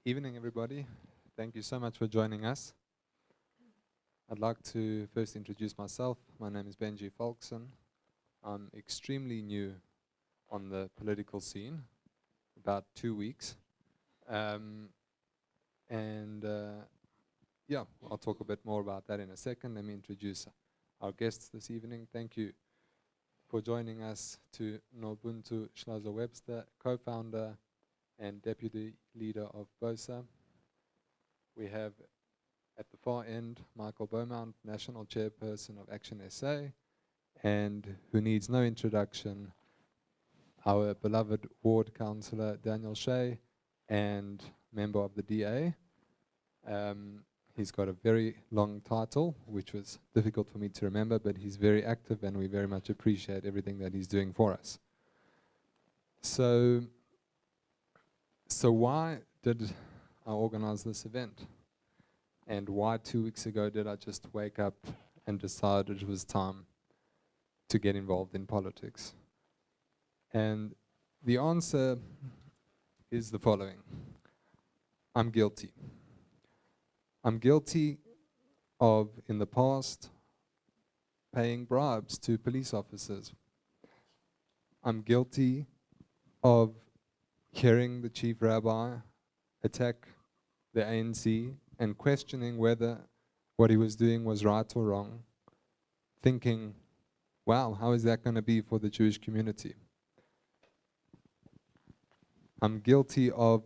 Evening, everybody. Thank you so much for joining us. I'd like to first introduce myself. My name is Benji Folkson. I'm extremely new on the political scene, about 2 weeks. Yeah, I'll talk a bit more about that in a second. Let me introduce our guests this evening. Thank you for joining us to Nobuntu Hlazo-Webster, co-founder and deputy leader of BuildOneSA. We have at the far end Michael Beaumont, national chairperson of ActionSA, and who needs no introduction, our beloved ward councillor Daniel Schay, and member of the DA. He's got a very long title, which was difficult for me to remember, but he's very active and we very much appreciate everything that he's doing for us. So why did I organize this event? And why 2 weeks ago did I just wake up and decide it was time to get involved in politics? And the answer is the following. I'm guilty. I'm guilty of, in the past, paying bribes to police officers. I'm guilty of hearing the chief rabbi attack the ANC and questioning whether what he was doing was right or wrong, thinking, wow, how is that going to be for the Jewish community? I'm guilty of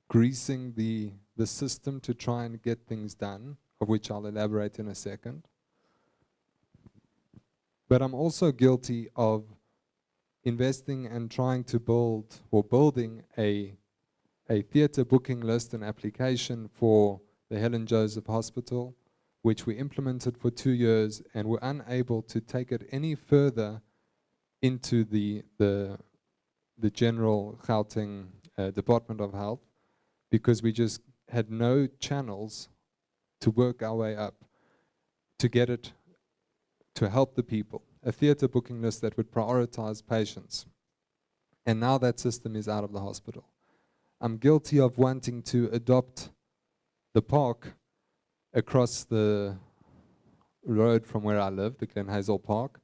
greasing the system to try and get things done, of which I'll elaborate in a second. But I'm also guilty of investing and trying to build, or building a theatre booking list and application for the Helen Joseph Hospital, which we implemented for 2 years and were unable to take it any further into the general Gauteng Department of Health, because we just had no channels to work our way up to get it to help the people. A theatre booking list that would prioritize patients. And now that system is out of the hospital. I'm guilty of wanting to adopt the park across the road from where I live, the Glen Hazel Park,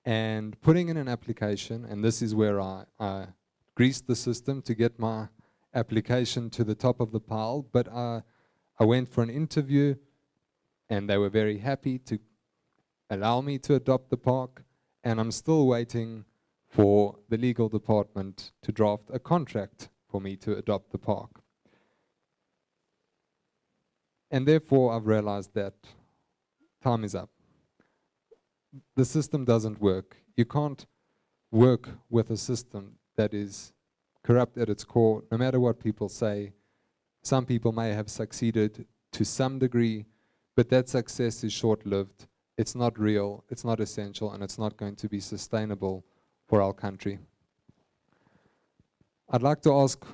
and putting in an application, and this is where I greased the system to get my application to the top of the pile, but I went for an interview and they were very happy to allow me to adopt the park, and I'm still waiting for the legal department to draft a contract for me to adopt the park. And therefore I've realized that time is up. The system doesn't work. You can't work with a system that is corrupt at its core, no matter what people say. Some people may have succeeded to some degree, but that success is short-lived. It's not real, it's not essential, and it's not going to be sustainable for our country. I'd like to ask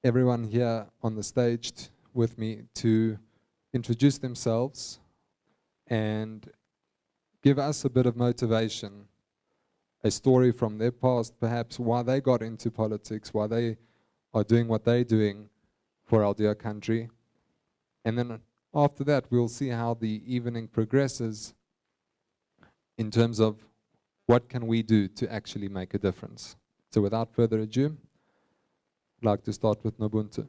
everyone here on the stage with me to introduce themselves and give us a bit of motivation, a story from their past, perhaps why they got into politics, why they are doing what they're doing for our dear country. And then after that, we'll see how the evening progresses in terms of what can we do to actually make a difference. So without further ado, I'd like to start with Nobuntu.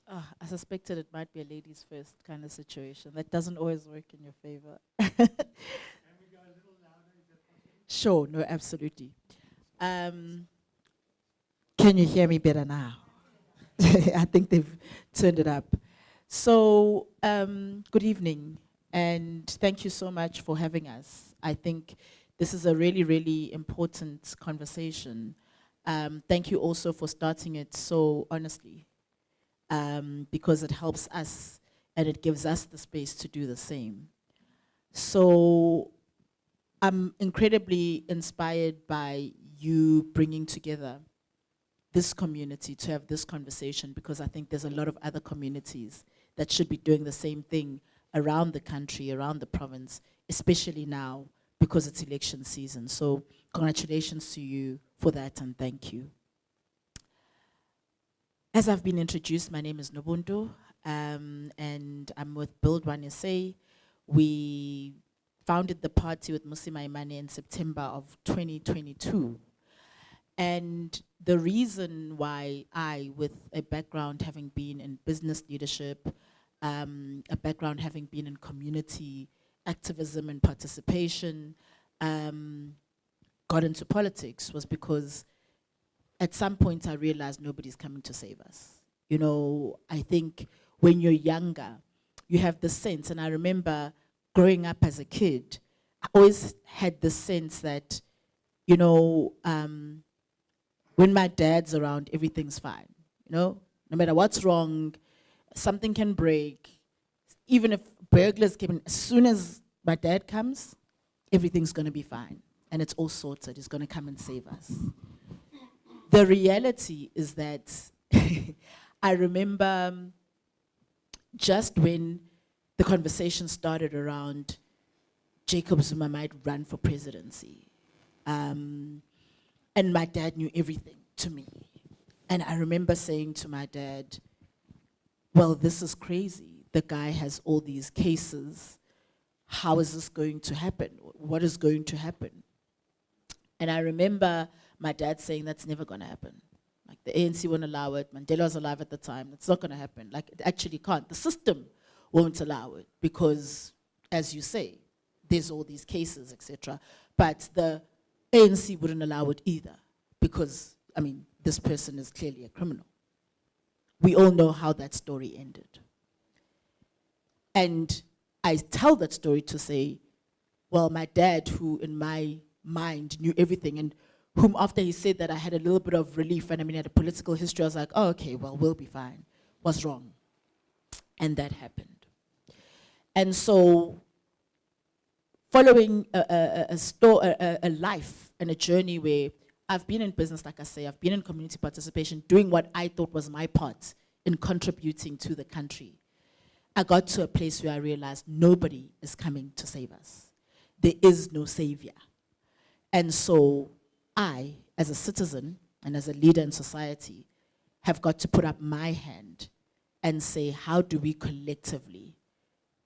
I suspected it might be a ladies first kind of situation. That doesn't always work in your favor. Can we go a little louder? Is that possible? Sure, no, absolutely. Can you hear me better now? I think they've turned it up. So, good evening, and thank you so much for having us. I think this is a really, really important conversation. Thank you also for starting it so honestly, because it helps us and it gives us the space to do the same. So I'm incredibly inspired by you bringing together this community to have this conversation, because I think there's a lot of other communities that should be doing the same thing around the country, around the province, especially now because it's election season. So congratulations to you for that, and thank you. As I've been introduced, my name is Nobuntu, and I'm with BuildOneSA. We founded the party with Musi Maimane in September of 2022. And the reason why I, with a background having been in business leadership, a background having been in community activism and participation, got into politics was because at some point I realized nobody's coming to save us. You know, I think when you're younger, you have the sense, and I remember growing up as a kid, I always had the sense that, you know, when my dad's around, everything's fine. You know, no matter what's wrong, something can break. Even if burglars came in, as soon as my dad comes, everything's gonna be fine. And it's all sorted, he's gonna come and save us. The reality is that I remember just when the conversation started around Jacob Zuma might run for presidency. And my dad knew everything to me. And I remember saying to my dad, well, this is crazy. The guy has all these cases. How is this going to happen? What is going to happen? And I remember my dad saying that's never going to happen. Like the ANC won't allow it. Mandela was alive at the time. It's not going to happen. Like it actually can't. The system won't allow it because, as you say, there's all these cases, etc. But the ANC wouldn't allow it either because, I mean, this person is clearly a criminal. We all know how that story ended. And I tell that story to say, well, my dad, who in my mind knew everything, and whom after he said that I had a little bit of relief, and I mean, I had a political history, I was like, oh, okay, well, we'll be fine. What's wrong? And that happened. And so following a life and a journey where I've been in business, like I say, I've been in community participation, doing what I thought was my part in contributing to the country, I got to a place where I realized nobody is coming to save us. There is no savior. And so I, as a citizen and as a leader in society, have got to put up my hand and say, how do we collectively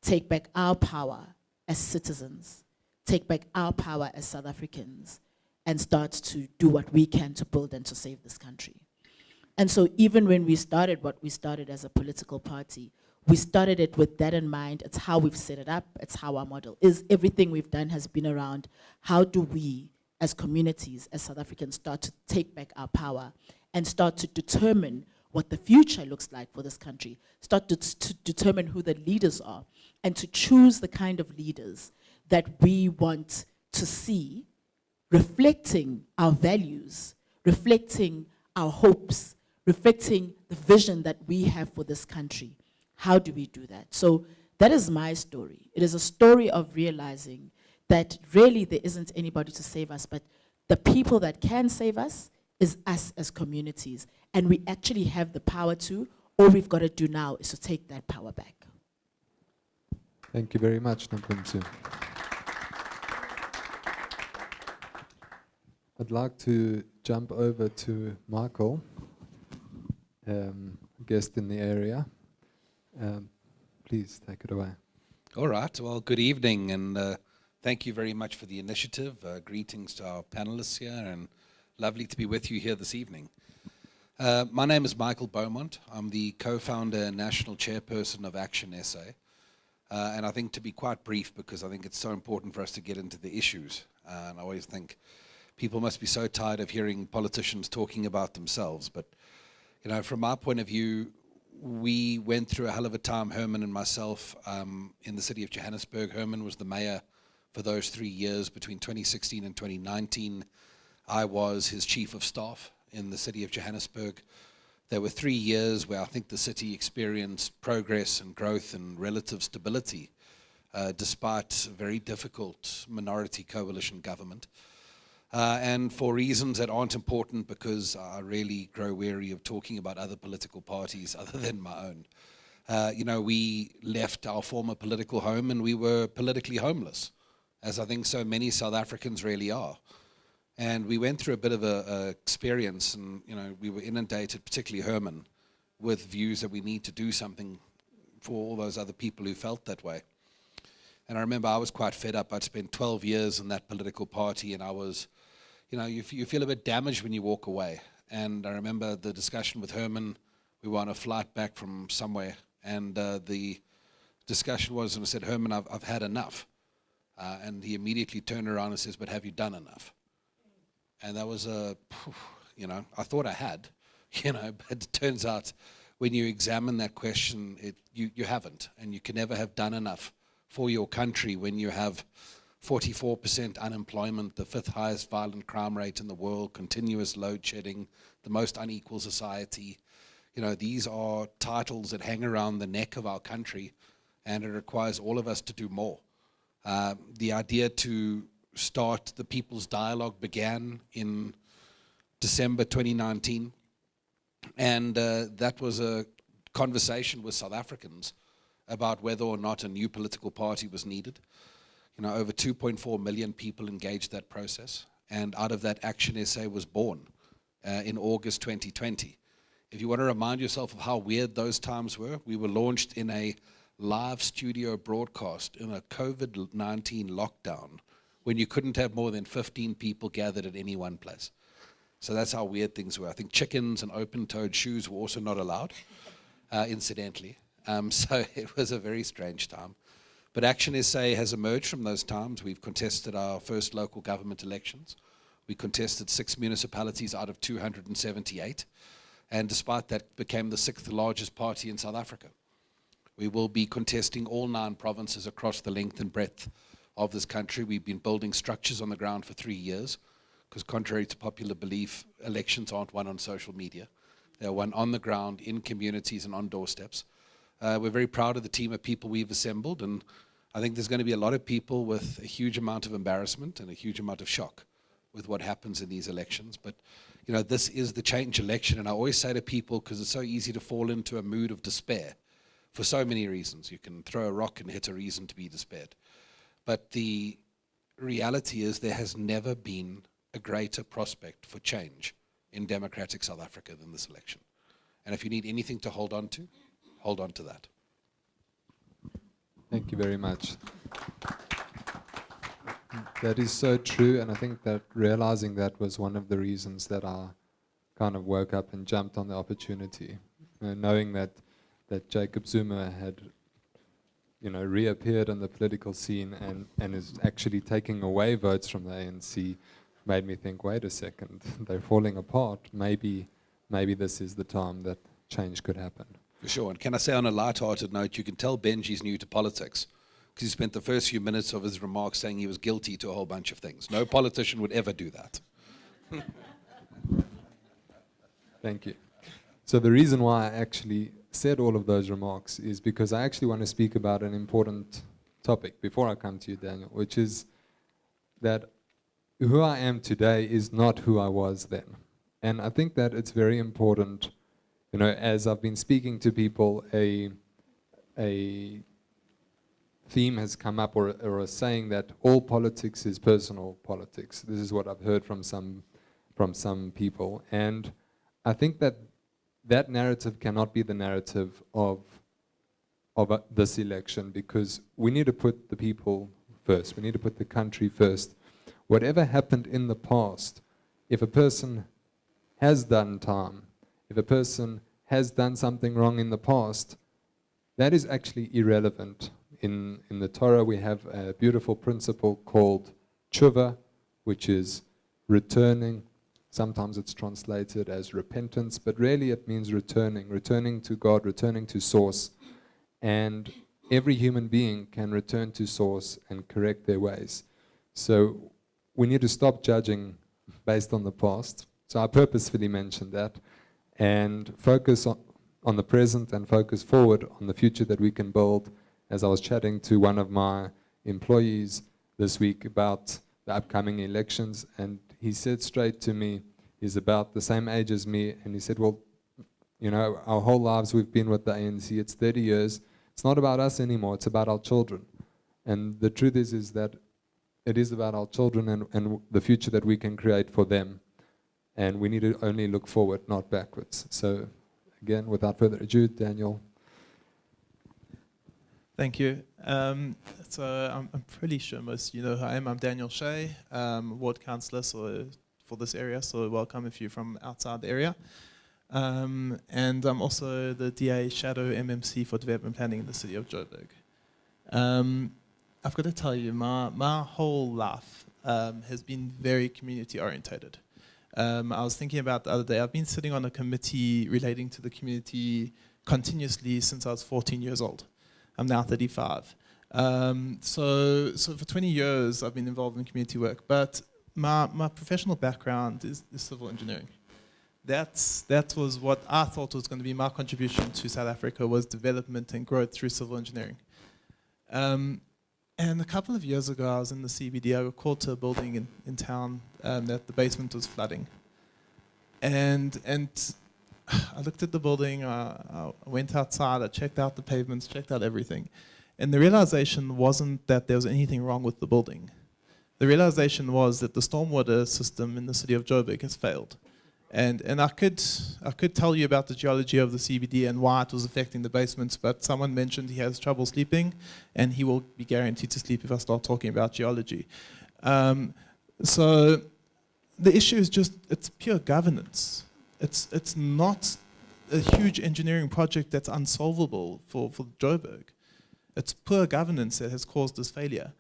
take back our power as citizens, take back our power as South Africans, and start to do what we can to build and to save this country. And so even when we started what we started as a political party, we started it with that in mind. It's how we've set it up. It's how our model is. Everything we've done has been around how do we, as communities, as South Africans, start to take back our power and start to determine what the future looks like for this country, start to determine who the leaders are, and to choose the kind of leaders that we want to see reflecting our values, reflecting our hopes, reflecting the vision that we have for this country. How do we do that? So that is my story. It is a story of realizing that really there isn't anybody to save us, but the people that can save us is us as communities. And we actually have the power to. All we've got to do now is to take that power back. Thank you very much, Nobuntu. I'd like to jump over to Michael, guest in the area. Please take it away. All right. Well, good evening, and thank you very much for the initiative. Greetings to our panelists here, and lovely to be with you here this evening. My name is Michael Beaumont. I'm the co-founder and national chairperson of ActionSA. And I think to be quite brief, because I think it's so important for us to get into the issues. And I always think people must be so tired of hearing politicians talking about themselves. But, you know, from our point of view, we went through a hell of a time, Herman and myself, in the city of Johannesburg. Herman was the mayor for those 3 years between 2016 and 2019. I was his chief of staff in the city of Johannesburg. There were 3 years where I think the city experienced progress and growth and relative stability, despite a very difficult minority coalition government. And for reasons that aren't important, because I really grow weary of talking about other political parties other than my own. You know, we left our former political home and we were politically homeless, as I think so many South Africans really are. And we went through a bit of a experience, and you know, we were inundated, particularly Herman, with views that we need to do something for all those other people who felt that way. And I remember I was quite fed up. I'd spent 12 years in that political party, and I was, you feel a bit damaged when you walk away. And I remember the discussion with Herman. We were on a flight back from somewhere, and the discussion was, and I said, Herman, I've had enough. And he immediately turned around and says, but have you done enough? And that was I thought I had, but it turns out when you examine that question, you haven't, and you can never have done enough for your country when you have 44% unemployment, the 5th highest violent crime rate in the world, continuous load shedding, the most unequal society. These are titles that hang around the neck of our country, and it requires all of us to do more. The idea to start the People's Dialogue began in December 2019, and that was a conversation with South Africans about whether or not a new political party was needed. Over 2.4 million people engaged that process, and out of that, ActionSA was born in August 2020. If you want to remind yourself of how weird those times were, we were launched in a live studio broadcast in a COVID-19 lockdown when you couldn't have more than 15 people gathered at any one place. So that's how weird things were. I think chickens and open-toed shoes were also not allowed, incidentally. So it was a very strange time. But ActionSA has emerged from those times. We've contested our first local government elections. We contested 6 municipalities out of 278. And despite that, became the 6th largest party in South Africa. We will be contesting all 9 provinces across the length and breadth of this country. We've been building structures on the ground for 3 years, because contrary to popular belief, elections aren't won on social media. They're won on the ground, in communities and on doorsteps. We're very proud of the team of people we've assembled, and I think there's going to be a lot of people with a huge amount of embarrassment and a huge amount of shock with what happens in these elections. But this is the change election, and I always say to people, because it's so easy to fall into a mood of despair for so many reasons. You can throw a rock and hit a reason to be despaired. But the reality is there has never been a greater prospect for change in democratic South Africa than this election. And if you need anything to hold on to that. Thank you very much. That is so true, and I think that realizing that was one of the reasons that I kind of woke up and jumped on the opportunity, knowing that Jacob Zuma had reappeared on the political scene and is actually taking away votes from the ANC, made me think, wait a second, they're falling apart. Maybe this is the time that change could happen. For sure. And can I say on a light-hearted note, you can tell Benji's new to politics because he spent the first few minutes of his remarks saying he was guilty to a whole bunch of things. No politician would ever do that. Thank you. So the reason why I actually said all of those remarks is because I actually want to speak about an important topic before I come to you, Daniel, which is that who I am today is not who I was then. And I think that it's very important, as I've been speaking to people, a theme has come up, or a saying that all politics is personal politics. This is what I've heard from some people. And I think that narrative cannot be the narrative of this election, because we need to put the people first. We need to put the country first. Whatever happened in the past, if a person has done time, if a person has done something wrong in the past, that is actually irrelevant. In the Torah, we have a beautiful principle called tshuva, which is returning. Sometimes it's translated as repentance, but really it means returning to God, returning to source. And every human being can return to source and correct their ways. So we need to stop judging based on the past. So I purposefully mentioned that, and focus on the present and focus forward on the future that we can build. As I was chatting to one of my employees this week about the upcoming elections, and he said straight to me, he's about the same age as me, and he said, well, our whole lives we've been with the ANC, it's 30 years, it's not about us anymore, it's about our children. And the truth is that it is about our children and the future that we can create for them. And we need to only look forward, not backwards. So again, without further ado, Daniel. Thank you. So I'm pretty sure most of you know who I am. I'm Daniel Schay, ward councillor for this area, so welcome if you're from outside the area. And I'm also the DA Shadow MMC for Development Planning in the city of Joburg. I've got to tell you, my whole life has been very community orientated. I was thinking about the other day, I've been sitting on a committee relating to the community continuously since I was 14 years old. I'm now 35. So for 20 years I've been involved in community work, but my professional background is civil engineering. That was what I thought was going to be my contribution to South Africa, was development and growth through civil engineering. And a couple of years ago, I was in the CBD. I got called to a building in town that the basement was flooding. And I looked at the building, I went outside, I checked out the pavements, checked out everything. And the realization wasn't that there was anything wrong with the building. The realization was that the stormwater system in the city of Joburg has failed. And I could tell you about the geology of the CBD and why it was affecting the basements, but someone mentioned he has trouble sleeping, and he will be guaranteed to sleep if I start talking about geology. So the issue is just, it's pure governance. It's not a huge engineering project that's unsolvable for Joburg. It's poor governance that has caused this failure.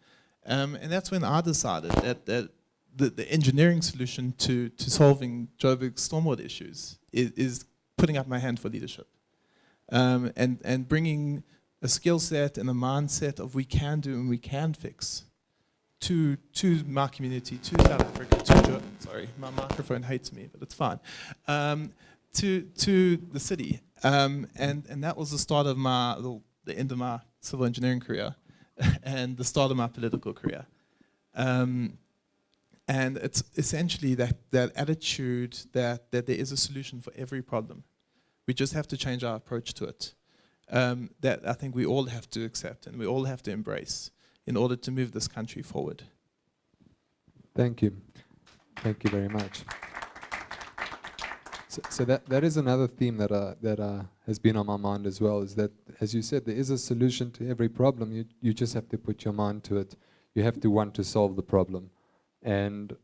And that's when I decided that the engineering solution to solving Joburg's stormwater issues is putting up my hand for leadership. And bringing a skill set and a mindset of we can do and we can fix to my community, to South Africa, sorry, my microphone hates me, but it's fine, to the city. And that was the start of the end of my civil engineering career and the start of my political career. And it's essentially that attitude that there is a solution for every problem. We just have to change our approach to it. That I think we all have to accept and we all have to embrace in order to move this country forward. Thank you. Thank you very much. So that is another theme that has been on my mind as well, is that, as you said, there is a solution to every problem. You just have to put your mind to it. You have to want to solve the problem. And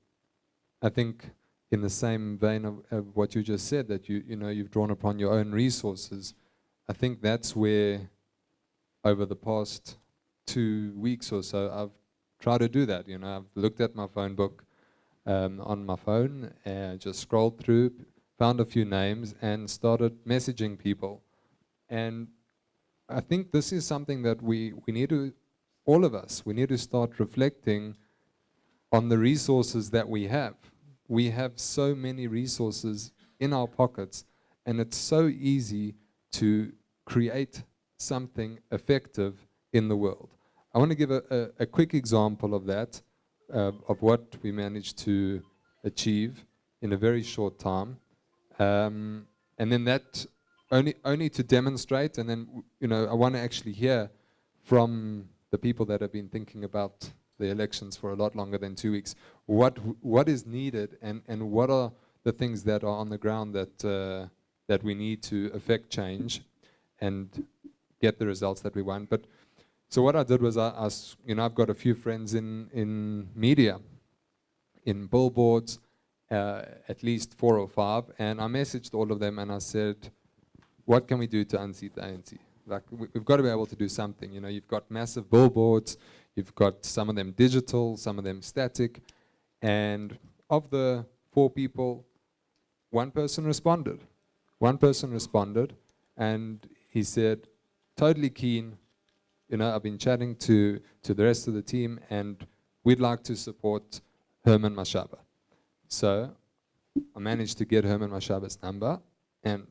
I think in the same vein of what you just said, that you've drawn upon your own resources, I think that's where over the past 2 weeks or so I've tried to do that. I've looked at my phone book on my phone and just scrolled through, found a few names and started messaging people. And I think this is something that we need to, all of us, we need to start reflecting on the resources that we have. We have so many resources in our pockets, and it's so easy to create something effective in the world. I want to give a quick example of that, of what we managed to achieve in a very short time. And then that only to demonstrate, and then I want to actually hear from the people that have been thinking about the elections for a lot longer than 2 weeks, what is needed, and what are the things that are on the ground that we need to affect change and get the results that we want. But so what I did was I've got a few friends in media, in billboards, at least 4 or 5, and I messaged all of them and I said, what can we do to unseat the ANC? Like, we've got to be able to do something. You've got massive billboards, you've got some of them digital, some of them static, and of the 4 people, one person responded. One person responded, and he said, totally keen, I've been chatting to the rest of the team, and we'd like to support Herman Mashaba. So I managed to get Herman Mashaba's number and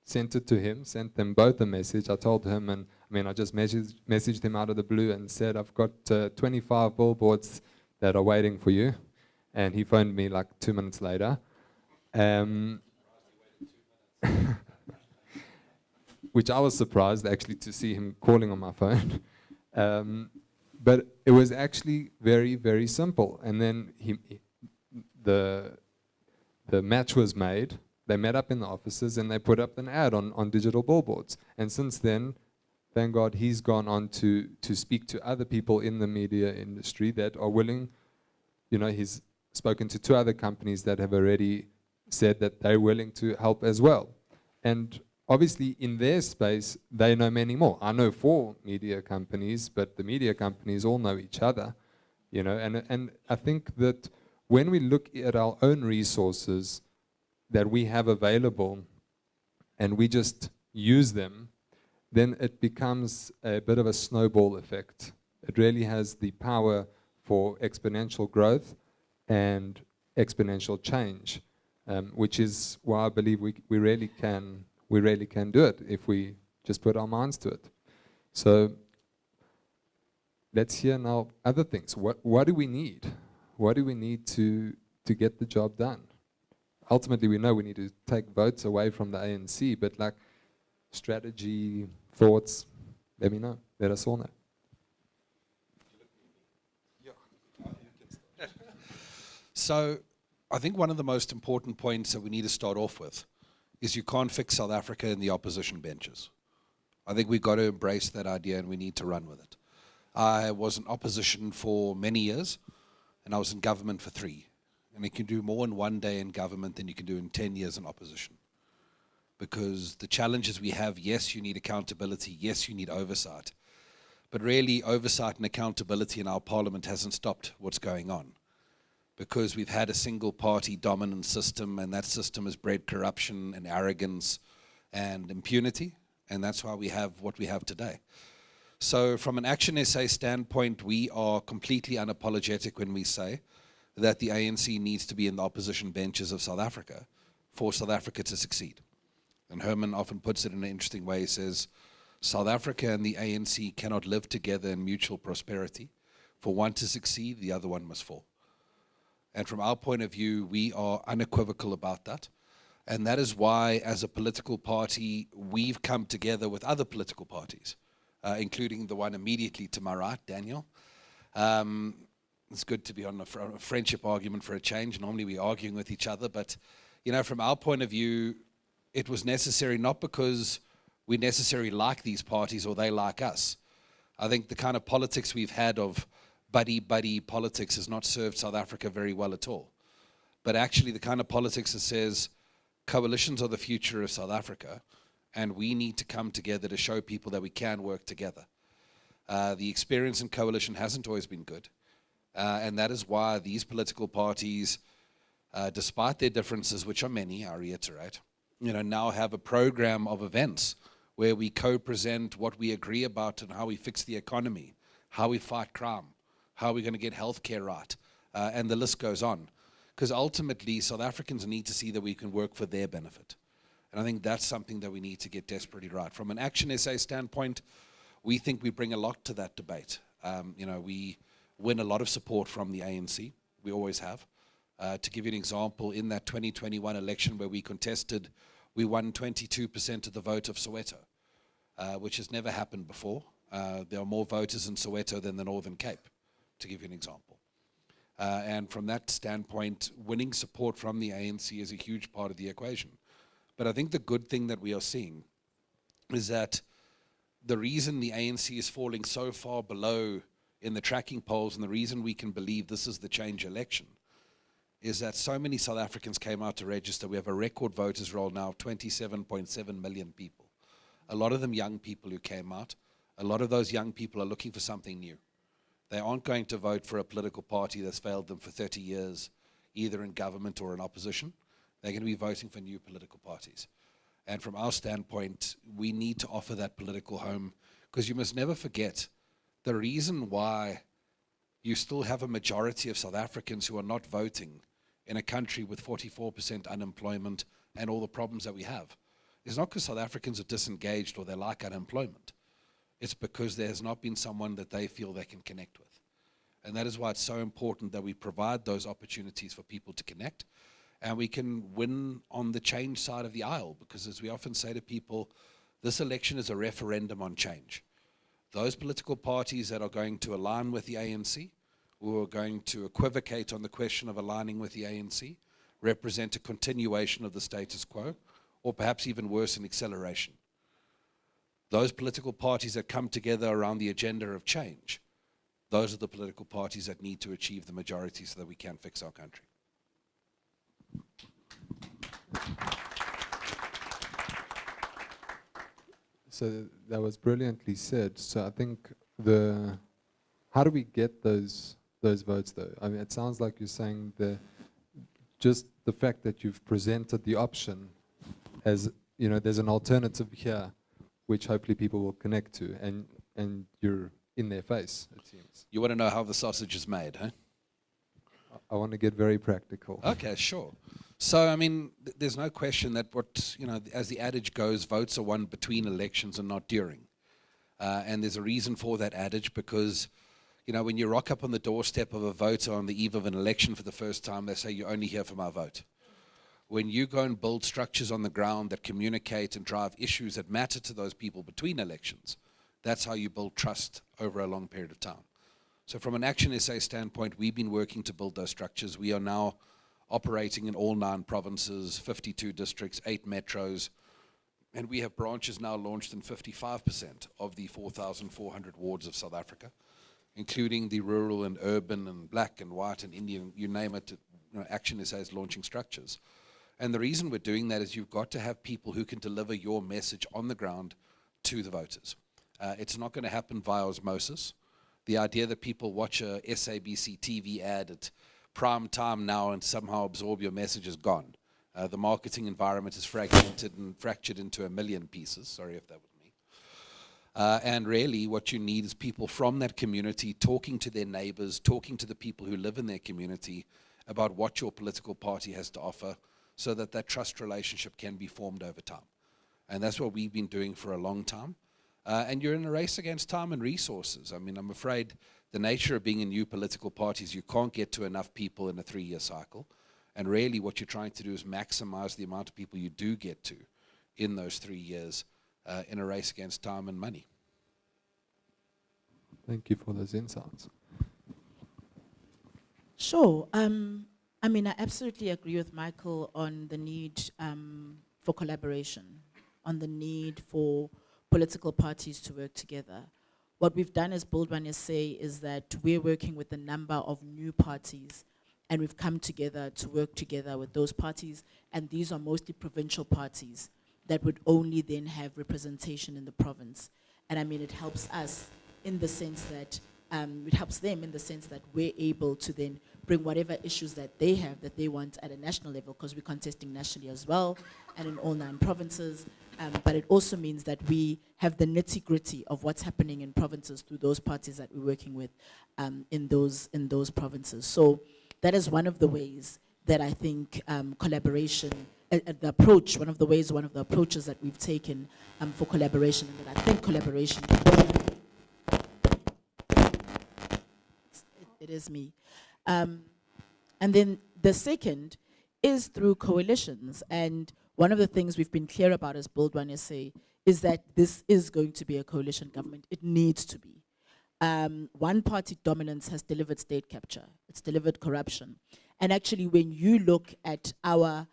sent it to him, sent them both a message. I told him, I just messaged him out of the blue and said, I've got 25 billboards that are waiting for you. And he phoned me like 2 minutes later. Which I was surprised actually to see him calling on my phone. But it was actually very, very simple. And then the match was made. They met up in the offices and they put up an ad on digital billboards. And since then, thank God, he's gone on to speak to other people in the media industry that are willing. He's spoken to 2 other companies that have already said that they're willing to help as well. And obviously, in their space, they know many more. I know 4 media companies, but the media companies all know each other, and I think that when we look at our own resources that we have available and we just use them, then it becomes a bit of a snowball effect. It really has the power for exponential growth and exponential change, which is why I believe we really can do it if we just put our minds to it. So let's hear now other things. What do we need? What do we need to get the job done? Ultimately, we know we need to take votes away from the ANC, but like strategy, thoughts, let me know. Let us all know. So I think one of the most important points that we need to start off with is you can't fix South Africa in the opposition benches. I think we've got to embrace that idea and we need to run with it. I was in opposition for many years and I was in government for 3. And you can do more in 1 day in government than you can do in 10 years in opposition. Because the challenges we have, yes, you need accountability, yes, you need oversight. But really, oversight and accountability in our parliament hasn't stopped what's going on. Because we've had a single party dominant system, and that system has bred corruption and arrogance and impunity, and that's why we have what we have today. So from an ActionSA standpoint, we are completely unapologetic when we say that the ANC needs to be in the opposition benches of South Africa for South Africa to succeed. And Herman often puts it in an interesting way. He says, South Africa and the ANC cannot live together in mutual prosperity. For one to succeed, the other one must fall. And from our point of view, we are unequivocal about that. And that is why, as a political party, we've come together with other political parties, including the one immediately to my right, Daniel. It's good to be on a friendship argument for a change. Normally we're arguing with each other, but from our point of view, it was necessary not because we necessarily like these parties or they like us. I think the kind of politics we've had of buddy-buddy politics has not served South Africa very well at all. But actually the kind of politics that says coalitions are the future of South Africa and we need to come together to show people that we can work together. The experience in coalition hasn't always been good. And that is why these political parties, despite their differences, which are many, I reiterate, now have a program of events where we co-present what we agree about and how we fix the economy, how we fight crime, how we're going to get healthcare right, and the list goes on. Because ultimately, South Africans need to see that we can work for their benefit. And I think that's something that we need to get desperately right. From an ActionSA standpoint, we think we bring a lot to that debate. We win a lot of support from the ANC. We always have. To give you an example, in that 2021 election where we contested, we won 22% of the vote of Soweto, which has never happened before. There are more voters in Soweto than the Northern Cape, to give you an example. And from that standpoint, winning support from the ANC is a huge part of the equation. But I think the good thing that we are seeing is that the reason the ANC is falling so far below in the tracking polls, and the reason we can believe this is the change election, is that so many South Africans came out to register. We have a record voters roll now of 27.7 million people. A lot of them young people who came out. A lot of those young people are looking for something new. They aren't going to vote for a political party that's failed them for 30 years, either in government or in opposition. They're going to be voting for new political parties. And from our standpoint, we need to offer that political home, because you must never forget the reason why you still have a majority of South Africans who are not voting in a country with 44% unemployment and all the problems that we have. It's not because South Africans are disengaged or they like unemployment. It's because there has not been someone that they feel they can connect with. And that is why it's so important that we provide those opportunities for people to connect, and we can win on the change side of the aisle, because as we often say to people, this election is a referendum on change. Those political parties that are going to align with the ANC, who are going to equivocate on the question of aligning with the ANC, represent a continuation of the status quo, or perhaps even worse, an acceleration. Those political parties that come together around the agenda of change, those are the political parties that need to achieve the majority so that we can fix our country. So that was brilliantly said. So I think how do we get those votes though? I mean, it sounds like you're saying just the fact that you've presented the option as, there's an alternative here, which hopefully people will connect to, and you're in their face, it seems. You want to know how the sausage is made, huh? I want to get very practical. Okay, sure. So, I mean, there's no question that as the adage goes, votes are won between elections and not during. And there's a reason for that adage because, when you rock up on the doorstep of a voter on the eve of an election for the first time, they say, you're only here for my vote. When you go and build structures on the ground that communicate and drive issues that matter to those people between elections, that's how you build trust over a long period of time. So from an ActionSA standpoint, we've been working to build those structures. We are now operating in all 9 provinces, 52 districts, 8 metros, and we have branches now launched in 55% of the 4,400 wards of South Africa, including the rural and urban and black and white and Indian, you name it, ActionSA is launching structures. And the reason we're doing that is you've got to have people who can deliver your message on the ground to the voters. It's not going to happen via osmosis. The idea that people watch a SABC TV ad at prime time now and somehow absorb your message is gone. The marketing environment is fragmented and fractured into a million pieces. Sorry if that was me. And really what you need is people from that community talking to their neighbors, talking to the people who live in their community about what your political party has to offer so that that trust relationship can be formed over time. And that's what we've been doing for a long time. And you're in a race against time and resources. I mean, I'm afraid the nature of being in new political parties, you can't get to enough people in a 3-year cycle. And really what you're trying to do is maximize the amount of people you do get to in those 3 years in a race against time and money. Thank you for those insights. Sure. I mean, I absolutely agree with Michael on the need for collaboration, on the need for political parties to work together. What we've done as BuildOneSA is that we're working with a number of new parties, and we've come together to work together with those parties, and these are mostly provincial parties that would only then have representation in the province. And I mean, it helps us in the sense that, it helps them in the sense that we're able to then bring whatever issues that they have that they want at a national level, because we're contesting nationally as well, and in all 9 provinces. But it also means that we have the nitty-gritty of what's happening in provinces through those parties that we're working with in those provinces. So that is one of the ways that I think collaboration, the approach, one of the approaches that we've taken for collaboration, and that I think collaboration, it is me. And then the second is through coalitions. And one of the things we've been clear about as BuildOneSA is that this is going to be a coalition government. It needs to be. One-party dominance has delivered state capture. It's delivered corruption. And actually, when you look at our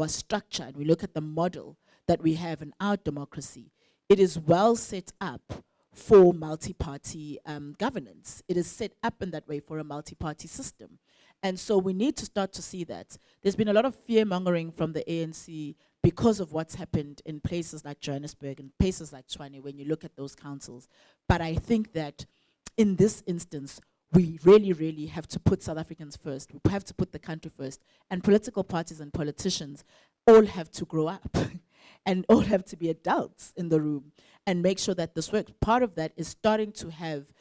structure and we look at the model that we have in our democracy, it is well set up for multi-party governance. It is set up in that way for a multi-party system. And so we need to start to see that. There's been a lot of fear-mongering from the ANC because of what's happened in places like Johannesburg and places like Tshwane when you look at those councils. But I think that in this instance, we really, really have to put South Africans first. We have to put the country first. And political parties and politicians all have to grow up and all have to be adults in the room and make sure that this works. Part of that is starting to have,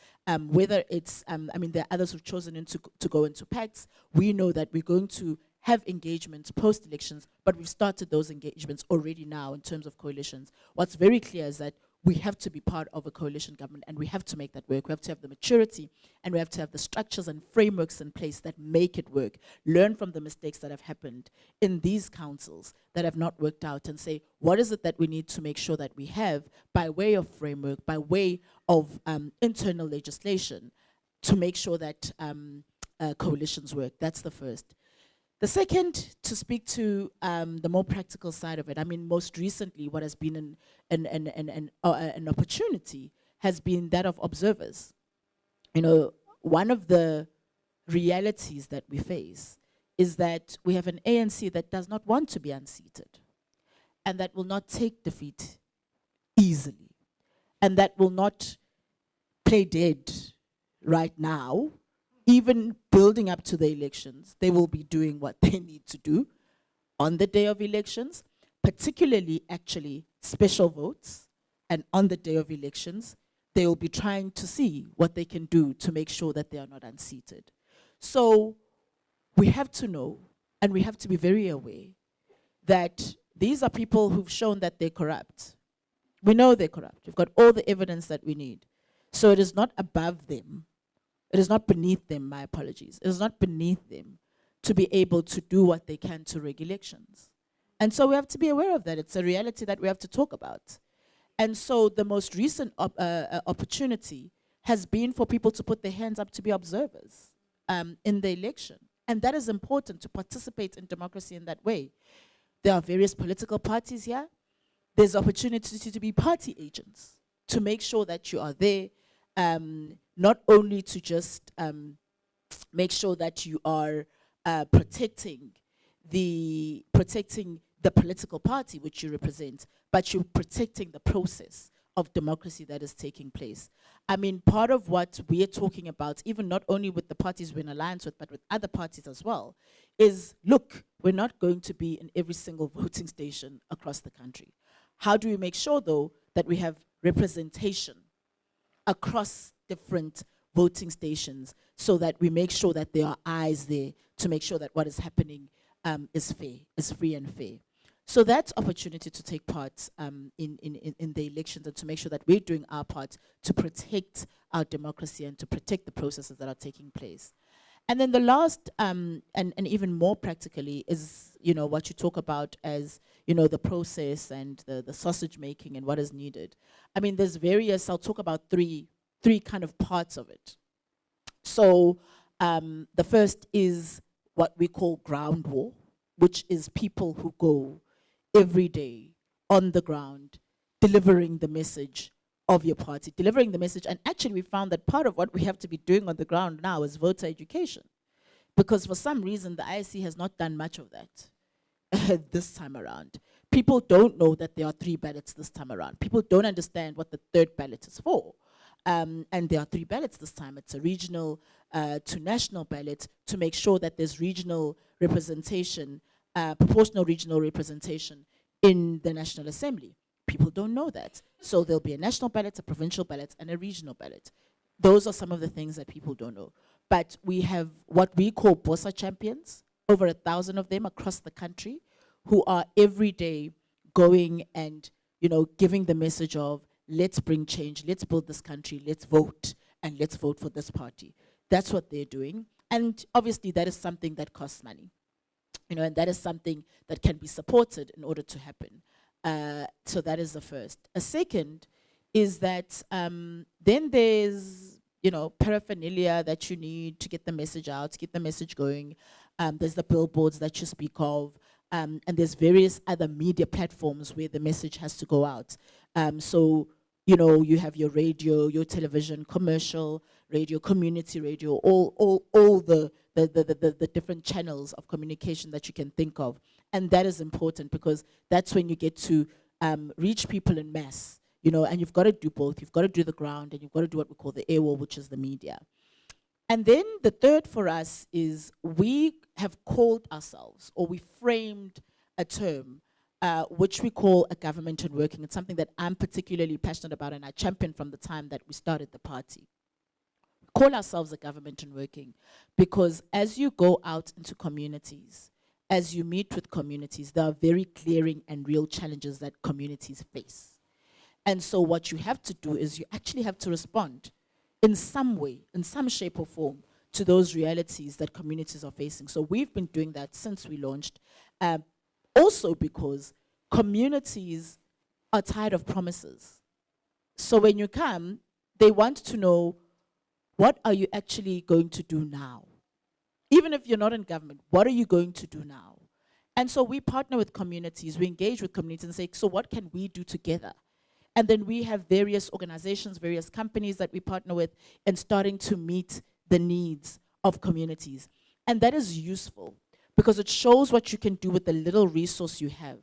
whether it's, I mean, there are others who've chosen to go into pacts. We know that we're going to have engagements post-elections, but we've started those engagements already now in terms of coalitions. What's very clear is that we have to be part of a coalition government, and we have to make that work. We have to have the maturity, and we have to have the structures and frameworks in place that make it work. Learn from the mistakes that have happened in these councils that have not worked out, and say, what is it that we need to make sure that we have by way of framework, by way of internal legislation, to make sure that coalitions work. That's the first. The second, to speak to the more practical side of it, I mean, most recently, what has been an opportunity has been that of observers. You know, one of the realities that we face is that we have an ANC that does not want to be unseated, and that will not take defeat easily, and that will not play dead right now. Even building up to the elections, they will be doing what they need to do on the day of elections, particularly actually special votes, and on the day of elections, they will be trying to see what they can do to make sure that they are not unseated. So we have to know, and we have to be very aware that these are people who've shown that they're corrupt. We know they're corrupt. We've got all the evidence that we need. So it is not above them. It is not beneath them, my apologies. It is not beneath them to be able to do what they can to rig elections. And so we have to be aware of that. It's a reality that we have to talk about. And so the most recent opportunity has been for people to put their hands up to be observers in the election. And that is important, to participate in democracy in that way. There are various political parties here. There's opportunity to be party agents, to make sure that you are there, not only to just make sure that you are protecting the political party which you represent, but you're protecting the process of democracy that is taking place. I mean, part of what we're talking about, even not only with the parties we're in alliance with, but with other parties as well, is, look, we're not going to be in every single voting station across the country. How do we make sure, though, that we have representation across different voting stations, so that we make sure that there are eyes there to make sure that what is happening is fair, is free and fair. So that's opportunity to take part in the elections, and to make sure that we're doing our part to protect our democracy and to protect the processes that are taking place. And then the last, and even more practically, is, you know, what you talk about as, you know, the process and the sausage making and what is needed. I mean, there's various, I'll talk about three kind of parts of it. So the first is what we call ground war, which is people who go every day on the ground, delivering the message of your party, delivering the message. And actually we found that part of what we have to be doing on the ground now is voter education, because for some reason the ISC has not done much of that this time around. People don't know that there are 3 ballots this time around. People don't understand what the 3rd ballot is for. And there are 3 ballots this time. It's a regional to national ballot, to make sure that there's regional representation, proportional regional representation in the National Assembly. People don't know that. So there'll be a national ballot, a provincial ballot, and a regional ballot. Those are some of the things that people don't know. But we have what we call BuildOneSA champions, over 1,000 of them across the country, who are every day going and, you know, giving the message of, let's bring change, let's build this country, let's vote, and let's vote for this party. That's what they're doing. And obviously that is something that costs money. You know, and that is something that can be supported in order to happen. So that is the first. A second is that then there's, you know, paraphernalia that you need to get the message out, to get the message going. There's the billboards that you speak of, and there's various other media platforms where the message has to go out. So, you know, you have your radio, your television, commercial radio, community radio, all the different channels of communication that you can think of. And that is important, because that's when you get to reach people in mass, you know, and you've got to do both. You've got to do the ground, and you've got to do what we call the air war, which is the media. And then the third for us is we have called ourselves, or we framed a term, which we call a government in working. It's something that I'm particularly passionate about, and I championed from the time that we started the party. Call ourselves a government in working, because as you go out into communities, as you meet with communities, there are very glaring and real challenges that communities face. And so what you have to do is you actually have to respond in some way, in some shape or form, to those realities that communities are facing. So we've been doing that since we launched, also because communities are tired of promises. So when you come, they want to know, what are you actually going to do now? Even if you're not in government, what are you going to do now? And so we partner with communities, we engage with communities and say, so what can we do together? And then we have various organizations, various companies that we partner with in starting to meet the needs of communities. And that is useful because it shows what you can do with the little resource you have.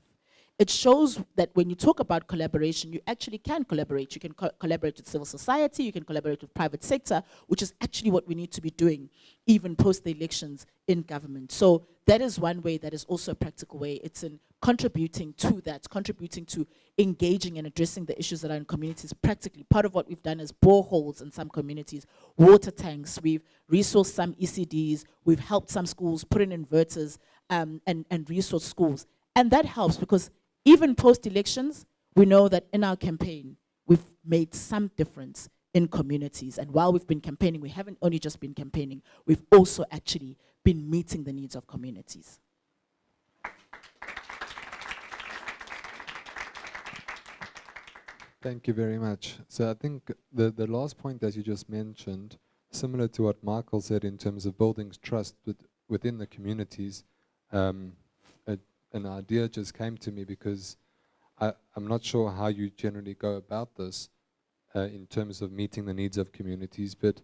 It shows that when you talk about collaboration, you actually can collaborate. You can collaborate with civil society, you can collaborate with private sector, which is actually what we need to be doing, even post the elections in government. So that is one way that is also a practical way. It's in contributing to that, contributing to engaging and addressing the issues that are in communities practically. Part of what we've done is boreholes in some communities, water tanks, we've resourced some ECDs, we've helped some schools put in inverters and resource schools. And that helps because even post-elections, we know that in our campaign, we've made some difference in communities. And while we've been campaigning, we haven't only just been campaigning, we've also actually been meeting the needs of communities. Thank you very much. So I think the last point that you just mentioned, similar to what Michael said in terms of building trust within the communities, an idea just came to me because I'm not sure how you generally go about this in terms of meeting the needs of communities, but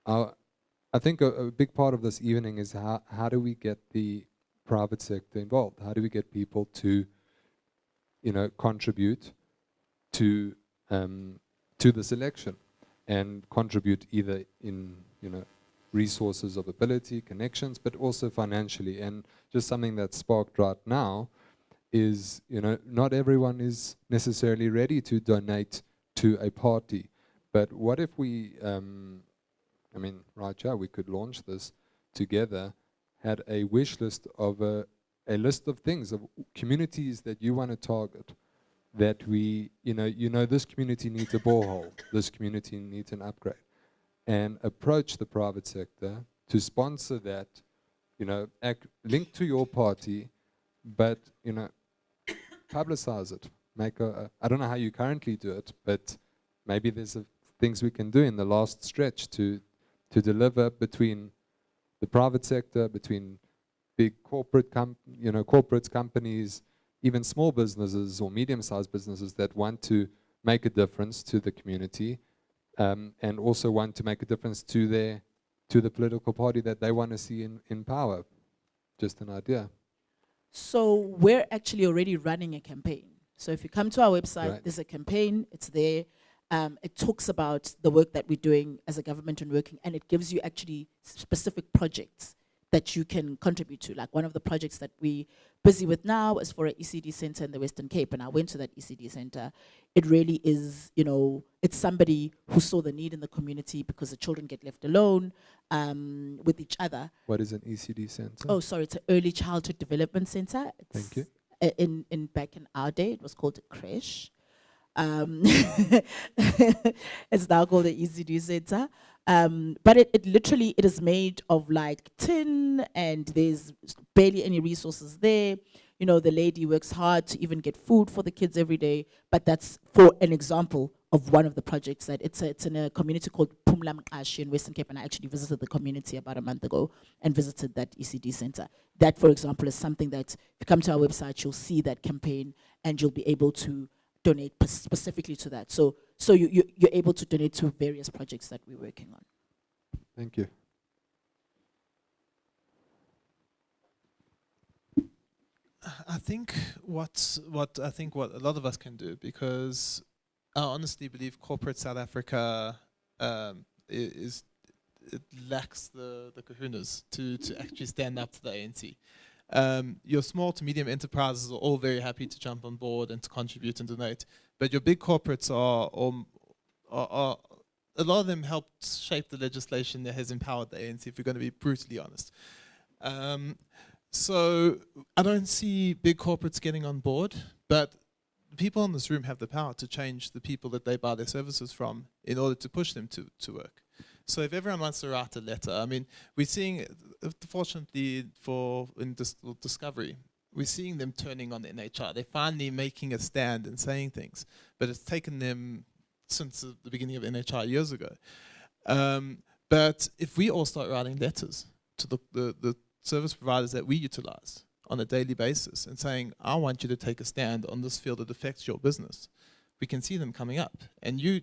I think a big part of this evening is how do we get the private sector involved? How do we get people to, contribute to this election and contribute either in, resources of ability, connections, but also financially. And just something that's sparked right now is, not everyone is necessarily ready to donate to a party. But what if we, right here, we could launch this together, had a wish list of a list of things, of communities that you want to target, that we, this community needs a borehole, this community needs an upgrade, and approach the private sector to sponsor that, link to your party, but, publicize it. Make I don't know how you currently do it, but maybe there's things we can do in the last stretch to deliver between the private sector, between big corporates, companies, even small businesses or medium-sized businesses that want to make a difference to the community, and also want to make a difference to the political party that they want to see in power. Just an idea. So we're actually already running a campaign. So if you come to our website, Right. there's a campaign, it's there. It talks about the work that we're doing as a government and working, and it gives you actually specific projects that you can contribute to. Like one of the projects that we're busy with now is for an ECD center in the Western Cape, and I went to that ECD center. It really is, it's somebody who saw the need in the community because the children get left alone with each other. What is an ECD center? Oh, sorry, it's an early childhood development center. Thank you. In back in our day, it was called a creche. It's now called the ECD center. But it literally, it is made of like tin, and there's barely any resources there. The lady works hard to even get food for the kids every day, but that's for an example of one of the projects that it's in a community called Pumla Mqashi in Western Cape, and I actually visited the community about a month ago and visited that ECD center. That, for example, is something that if you come to our website, you'll see that campaign and you'll be able to donate specifically to that. So you're able to donate to various projects that we're working on. Thank you. I think what a lot of us can do, because I honestly believe corporate South Africa it lacks the kahunas to actually stand up to the ANC. Your small to medium enterprises are all very happy to jump on board and to contribute and donate, but your big corporates are a lot of them helped shape the legislation that has empowered the ANC, if we're going to be brutally honest. So I don't see big corporates getting on board, but the people in this room have the power to change the people that they buy their services from in order to push them to work. So if everyone wants to write a letter, we're seeing, fortunately in Discovery, we're seeing them turning on the NHR. They're finally making a stand and saying things, but it's taken them since the beginning of NHR years ago. But if we all start writing letters to the service providers that we utilize on a daily basis and saying, I want you to take a stand on this field that affects your business, we can see them coming up. And you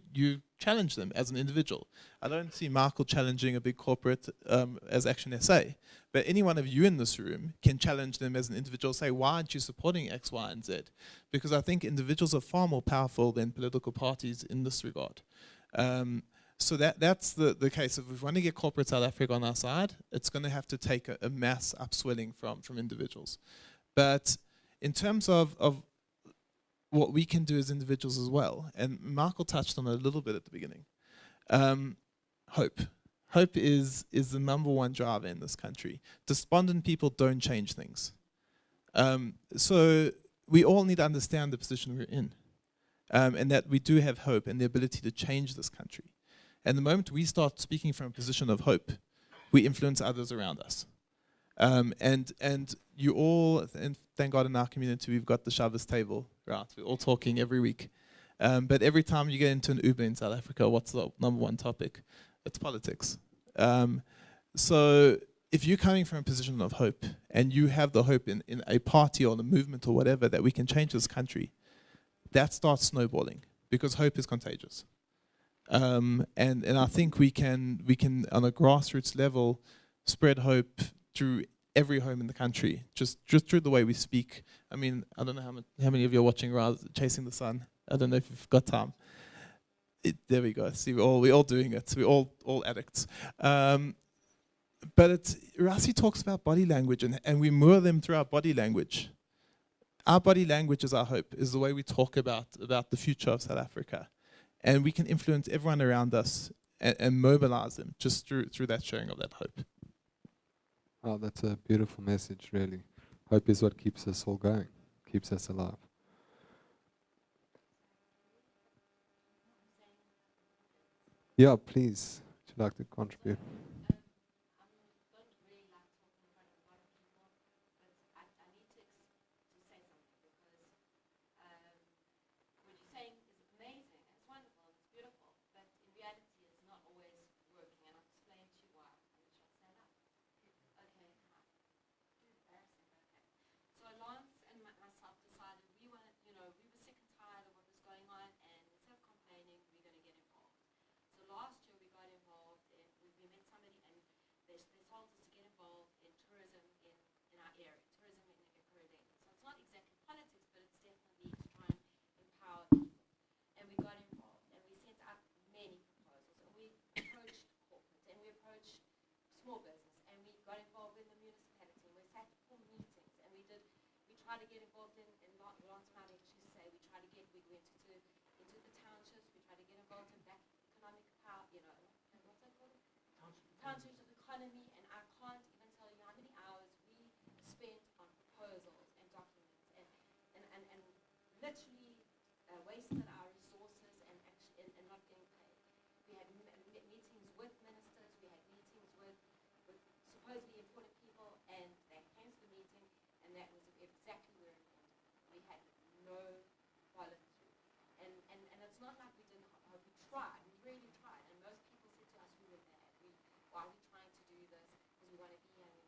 challenge them as an individual. I don't see Michael challenging a big corporate as ActionSA, but any one of you in this room can challenge them as an individual, say, why aren't you supporting X, Y, and Z? Because I think individuals are far more powerful than political parties in this regard. So that's the case. If we want to get corporate South Africa on our side, it's going to have to take a mass upswelling from individuals. But in terms of what we can do as individuals as well, and Michael touched on it a little bit at the beginning, hope. Hope is the #1 driver in this country. Despondent people don't change things. So we all need to understand the position we're in, and that we do have hope and the ability to change this country. And the moment we start speaking from a position of hope, we influence others around us. And you all, and thank God in our community, we've got the Shabbos table, right? We're all talking every week. But every time you get into an Uber in South Africa, what's the #1 topic? It's politics. So if you're coming from a position of hope, and you have the hope in a party or the movement or whatever that we can change this country, that starts snowballing, because hope is contagious. And I think we can on a grassroots level spread hope through every home in the country, just through the way we speak. I mean, I don't know how many of you are watching Chasing the Sun. I don't know if you've got time. There we go. See, we're all doing it. We're all addicts. But Rassi talks about body language, and we mirror them through our body language. Our body language is our hope, is the way we talk about the future of South Africa. And we can influence everyone around us and mobilize them just through that sharing of that hope. Oh, that's a beautiful message, really. Hope is what keeps us all going, keeps us alive. Yeah, please. Would you like to contribute? Townships of economy, and I can't even tell you how many hours we spent on proposals and documents and literally wasted our resources and not getting paid. We had meetings with ministers, we had meetings with supposedly important people, and they came to the meeting, and that was exactly where it ended. We had no follow-through. And it's not like we didn't hope. We tried, we really tried, and most people said to us, we were mad. Why are we trying to do this? Because we want to be here and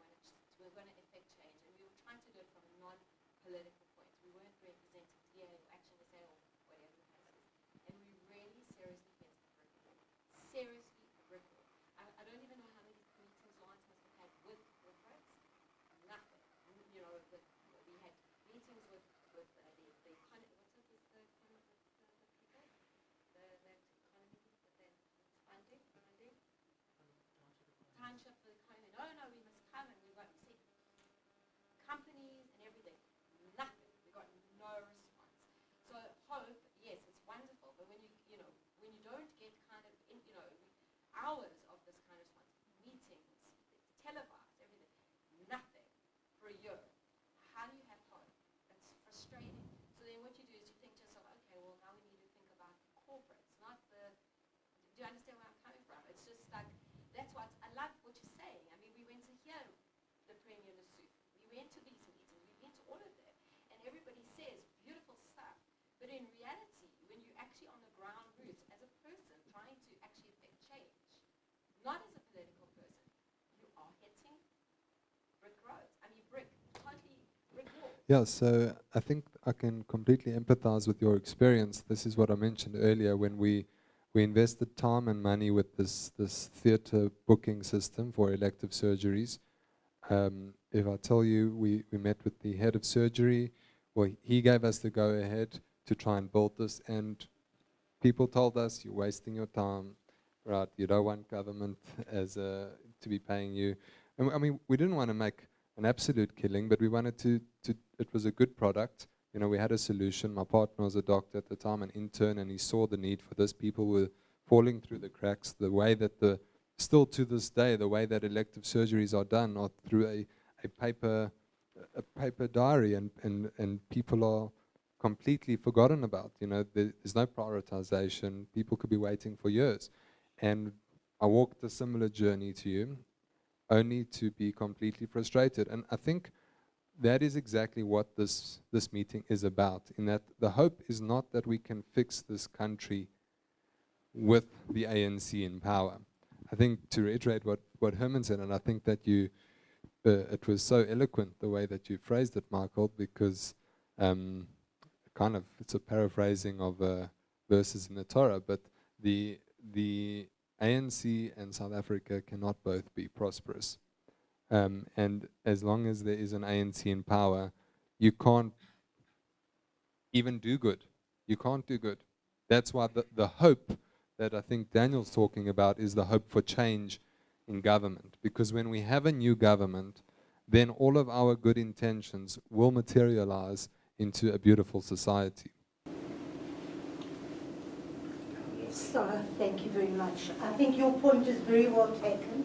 we're going to effect change. And we were trying to do it from a non-political point. We weren't representing DA or ActionSA or whatever the case is. And we really seriously hit a brick wall. Seriously a brick wall. I don't even know how many meetings Lawrence must have had with corporates. Nothing. You know, we had meetings with the economy. What's it? The people? The economy, funding. Township for the economy. No, we must come, and we see companies and everything. Nothing. We got no response. So hope, yes, it's wonderful, but when you don't get kind of hours of this kind of response, meetings, televised, everything, nothing for a year. How do you have hope? It's frustrating. So then what you do is you think to yourself, okay, well now we need to think about corporates, not the. Do you understand where I'm coming from? It's just like. That's what I love what you're saying. I mean, we went to hear the Premier Lesotho. We went to these meetings. We went to all of them. And everybody says beautiful stuff. But in reality, when you're actually on the ground roots as a person trying to actually affect change, not as a political person, you are hitting roads. I mean, totally brick walls. Yeah, so I think I can completely empathize with your experience. This is what I mentioned earlier when we invested time and money with this theatre booking system for elective surgeries. If I tell you, we met with the head of surgery, well, he gave us the go-ahead to try and build this, and people told us, you're wasting your time, right? You don't want government to be paying you. And I mean, we didn't want to make an absolute killing, but we wanted to it was a good product. You know, we had a solution. My partner was a doctor at the time, an intern, and he saw the need for this. People were falling through the cracks. The way that still to this day, the way that elective surgeries are done are through a paper diary, and people are completely forgotten about. You know, there's no prioritization. People could be waiting for years. And I walked a similar journey to you, only to be completely frustrated. And I think that is exactly what this meeting is about, in that the hope is not that we can fix this country with the ANC in power. I think, to reiterate what Herman said, and I think that it was so eloquent the way that you phrased it, Michael, because kind of, it's a paraphrasing of verses in the Torah, but the ANC and South Africa cannot both be prosperous. And as long as there is an ANC in power, you can't even do good. You can't do good. That's why the hope that I think Daniel's talking about is the hope for change in government. Because when we have a new government, then all of our good intentions will materialize into a beautiful society. Yes, thank you very much. I think your point is very well taken,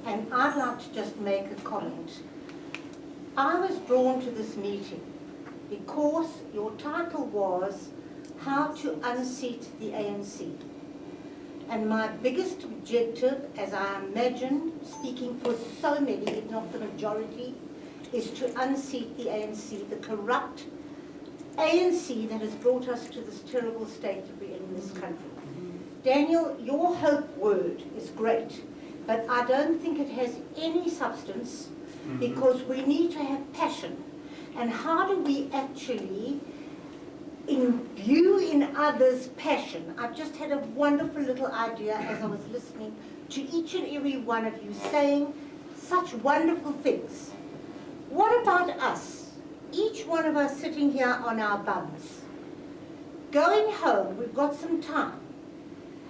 and I'd like to just make a comment. I was drawn to this meeting because your title was How to Unseat the ANC. And my biggest objective, as I imagine, speaking for so many, if not the majority, is to unseat the ANC, the corrupt ANC that has brought us to this terrible state that we're in this country. Daniel, your hope word is great, but I don't think it has any substance, because we need to have passion. And how do we actually imbue in others passion? I've just had a wonderful little idea as I was listening to each and every one of you saying such wonderful things. What about us? Each one of us sitting here on our bums, going home, we've got some time,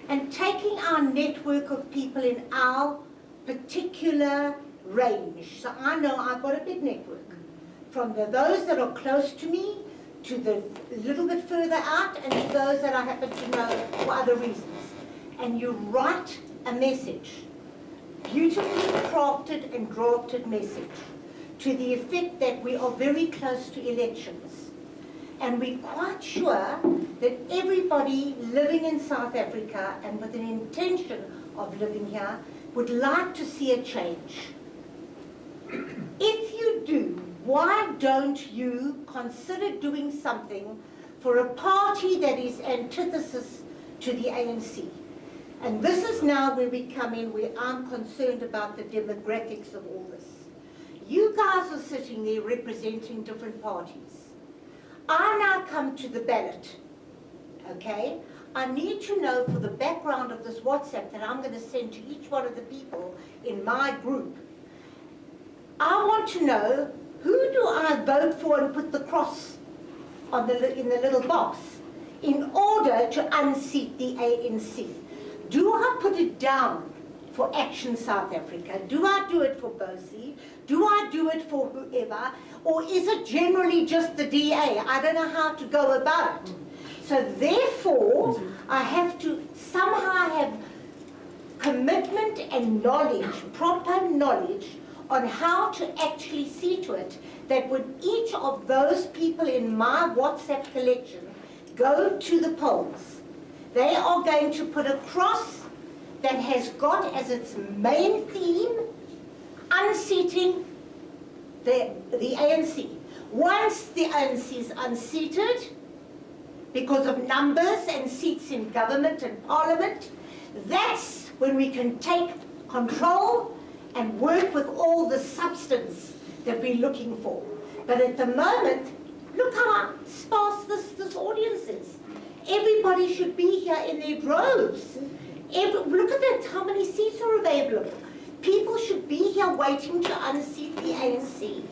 and taking our network of people in our particular range. So I know I've got a big network, from those that are close to me, to the little bit further out, and to those that I happen to know for other reasons. And you write a message, beautifully crafted and drafted message, to the effect that we are very close to elections. And we're quite sure that everybody living in South Africa and with an intention of living here would like to see a change. If you do, why don't you consider doing something for a party that is antithesis to the ANC? And this is now where we come in, where I'm concerned about the demographics of all this. You guys are sitting there representing different parties. I now come to the ballot, okay? I need to know, for the background of this WhatsApp that I'm going to send to each one of the people in my group, I want to know, who do I vote for and put the cross on in the little box in order to unseat the ANC? Do I put it down for Action South Africa? Do I do it for BuildOneSA? Do I do it for whoever? Or is it generally just the DA? I don't know how to go about it. So therefore, I have to somehow have commitment and knowledge, proper knowledge, on how to actually see to it that when each of those people in my WhatsApp collection go to the polls, they are going to put a cross that has got as its main theme unseating the ANC. Once the ANC is unseated, because of numbers and seats in government and parliament, that's when we can take control and work with all the substance that we're looking for. But at the moment, look how sparse this audience is. Everybody should be here in their droves. Look at that, how many seats are available. People should be here waiting to unseat the ANC.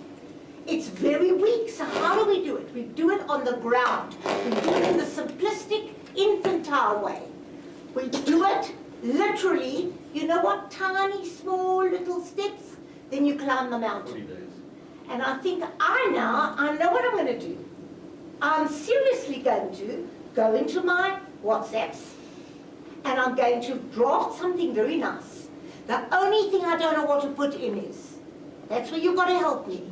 It's very weak, so how do we do it? We do it on the ground. We do it in the simplistic, infantile way. We do it literally, you know what, tiny, small, little steps, then you climb the mountain. And I think I know what I'm going to do. I'm seriously going to go into my WhatsApps and I'm going to draft something very nice. The only thing I don't know what to put in is, that's where you've got to help me,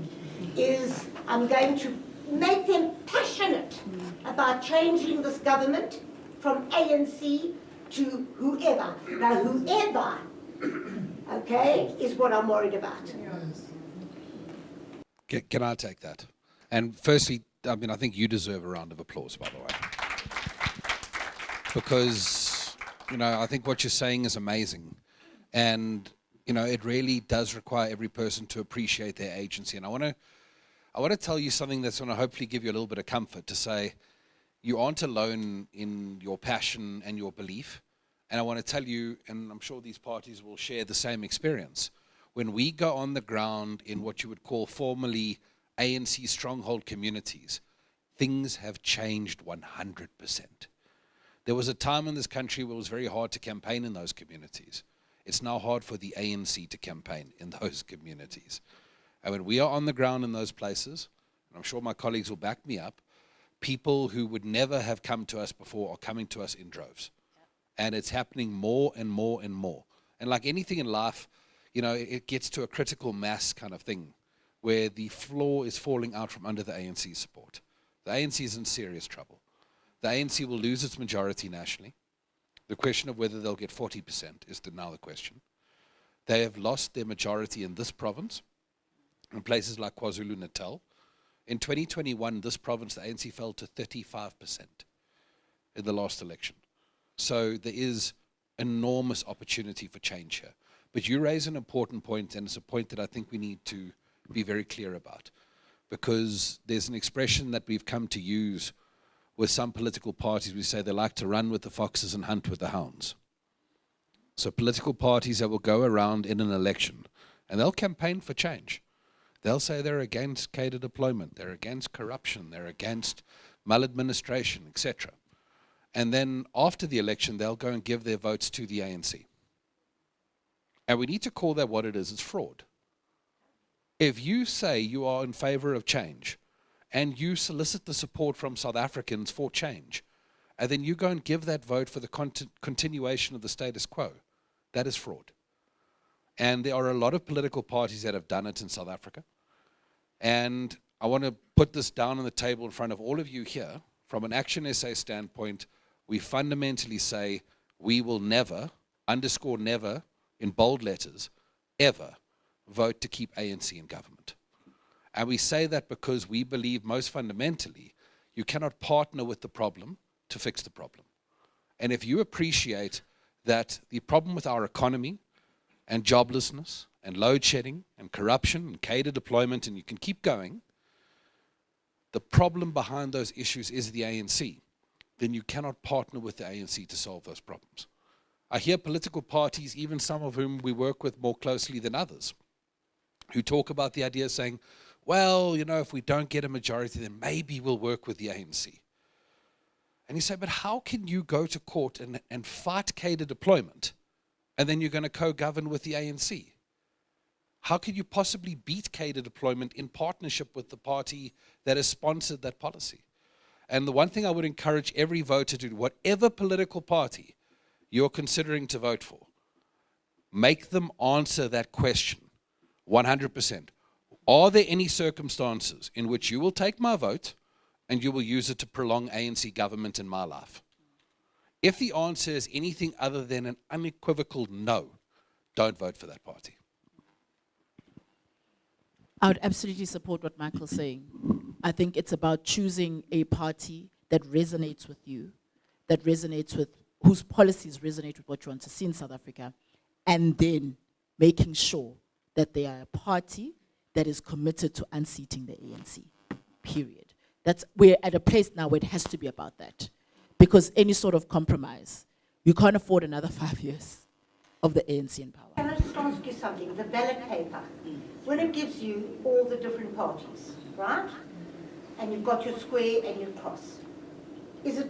is I'm going to make them passionate about changing this government from ANC to whoever. Now, whoever, okay, is what I'm worried about. Can I take that? And firstly, I mean, I think you deserve a round of applause, by the way. Because, you know, I think what you're saying is amazing. And, you know, it really does require every person to appreciate their agency. And I want to tell you something that's going to hopefully give you a little bit of comfort, to say you aren't alone in your passion and your belief. And I want to tell you, and I'm sure these parties will share the same experience, when we go on the ground in what you would call formerly ANC stronghold communities, things have changed 100%. There was a time in this country where it was very hard to campaign in those communities. It's now hard for the ANC to campaign in those communities. And when we are on the ground in those places, and I'm sure my colleagues will back me up, people who would never have come to us before are coming to us in droves. And it's happening more and more and more. And like anything in life, you know, it gets to a critical mass kind of thing where the floor is falling out from under the ANC support. The ANC is in serious trouble. The ANC will lose its majority nationally. The question of whether they'll get 40% is now the question. They have lost their majority in this province, in places like KwaZulu-Natal. In 2021, this province, the ANC fell to 35% in the last election. So there is enormous opportunity for change here. But you raise an important point, and it's a point that I think we need to be very clear about, because there's an expression that we've come to use with some political parties. We say they like to run with the foxes and hunt with the hounds. So political parties that will go around in an election and they'll campaign for change. They'll say they're against cadre deployment, they're against corruption, they're against maladministration, etc. And then after the election, they'll go and give their votes to the ANC. And we need to call that what it is. It's fraud. If you say you are in favor of change and you solicit the support from South Africans for change, and then you go and give that vote for the continuation of the status quo, that is fraud. And there are a lot of political parties that have done it in South Africa. And I want to put this down on the table in front of all of you here. From an ActionSA standpoint, we fundamentally say we will never, underscore never, in bold letters, ever vote to keep ANC in government. And we say that because we believe most fundamentally you cannot partner with the problem to fix the problem. And if you appreciate that the problem with our economy and joblessness and load shedding and corruption and cadre deployment, and you can keep going, the problem behind those issues is the ANC, then you cannot partner with the ANC to solve those problems. I hear political parties, even some of whom we work with more closely than others, who talk about the idea saying, well, you know, if we don't get a majority, then maybe we'll work with the ANC. And you say, but how can you go to court and fight cadre deployment, and then you're going to co-govern with the ANC? How could you possibly beat cadre deployment in partnership with the party that has sponsored that policy? And the one thing I would encourage every voter to do, whatever political party you're considering to vote for, make them answer that question 100%. Are there any circumstances in which you will take my vote and you will use it to prolong ANC government in my life? If the answer is anything other than an unequivocal no, don't vote for that party. I would absolutely support what Michael's saying. I think it's about choosing a party that resonates with you, that resonates with, whose policies resonate with what you want to see in South Africa, and then making sure that they are a party that is committed to unseating the ANC, period. We're at a place now where it has to be about that. Because any sort of compromise, you can't afford another 5 years of the ANC in power. Can I just ask you something? The ballot paper, when it gives you all the different parties, right? And you've got your square and your cross.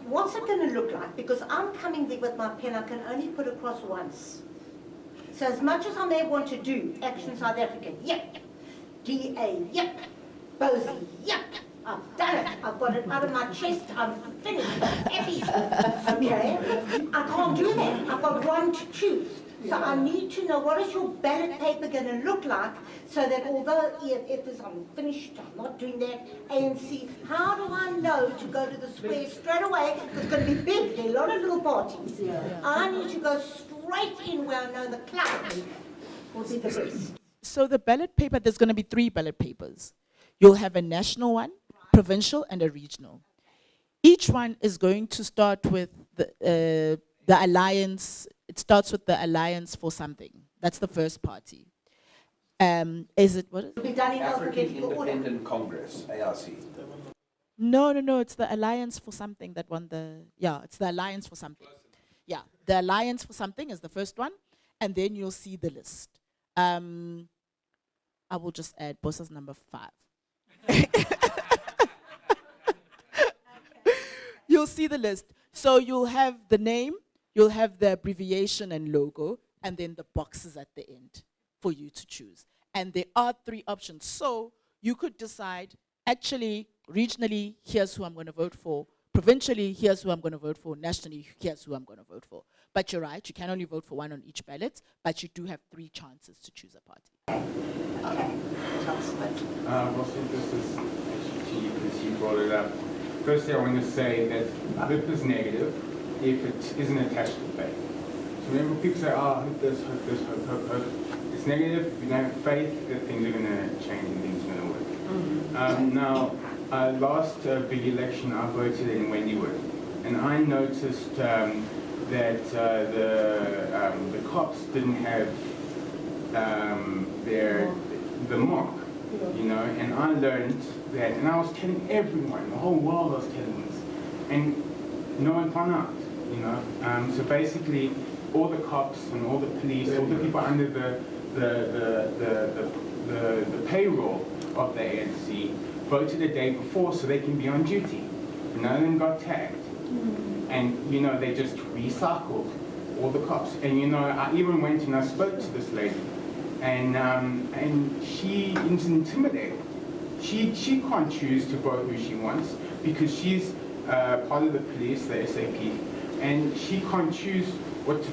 What's it going to look like? Because I'm coming there with my pen, I can only put across once. So as much as I may want to do Action South Africa, yep. DA, yep. Bosie, yep. I've done it. I've got it out of my chest. I'm finished. Happy. Okay? I can't do that. I've got one to choose. So I need to know, what is your ballot paper going to look like, so that although EFF is, I'm finished, I'm not doing that, ANC, how do I know to go to the square straight away? It's going to be big. There are a lot of little parties. I need to go straight in where I know the cloud will be the best. So the ballot paper, there's going to be 3 ballot papers. You'll have a national one, provincial, and a regional. Each one is going to start with the alliance. It starts with the Alliance for something. That's the first party. Is it, what is it? It'll be done in African alphabetical order. Independent Congress, ARC. No, it's the Alliance for something that won it's the Alliance for something. Yeah, the Alliance for something is the first one, and then you'll see the list. I will just add Bosa's number 5. You'll see the list. So you'll have the name, you'll have the abbreviation and logo, and then the boxes at the end for you to choose. And there are 3 options. So you could decide, actually, regionally, here's who I'm going to vote for. Provincially, here's who I'm going to vote for. Nationally, here's who I'm going to vote for. But you're right, you can only vote for 1 on each ballot, but you do have 3 chances to choose a party. Okay. Tell us what. Well, since this is actually to you because you brought it up, firstly I want to say that hope is negative if it isn't attached to faith. So remember, people say, hope this, hope this, hope. It's negative if you don't have faith that things are going to change and things are going to work. Now, last big election I voted in Wendywood, and I noticed that the cops didn't have the mark, you know, and I learned that, and I was telling everyone, the whole world I was telling this, and no one found out, you know. So basically, all the cops and all the police, all the people under the payroll of the ANC voted the day before so they can be on duty. None of them got tagged. And, you know, they just recycled all the cops. And, you know, I even went and I spoke to this lady. And she is intimidated. She can't choose to vote who she wants because she's part of the police, the SAP. And she can't choose what to,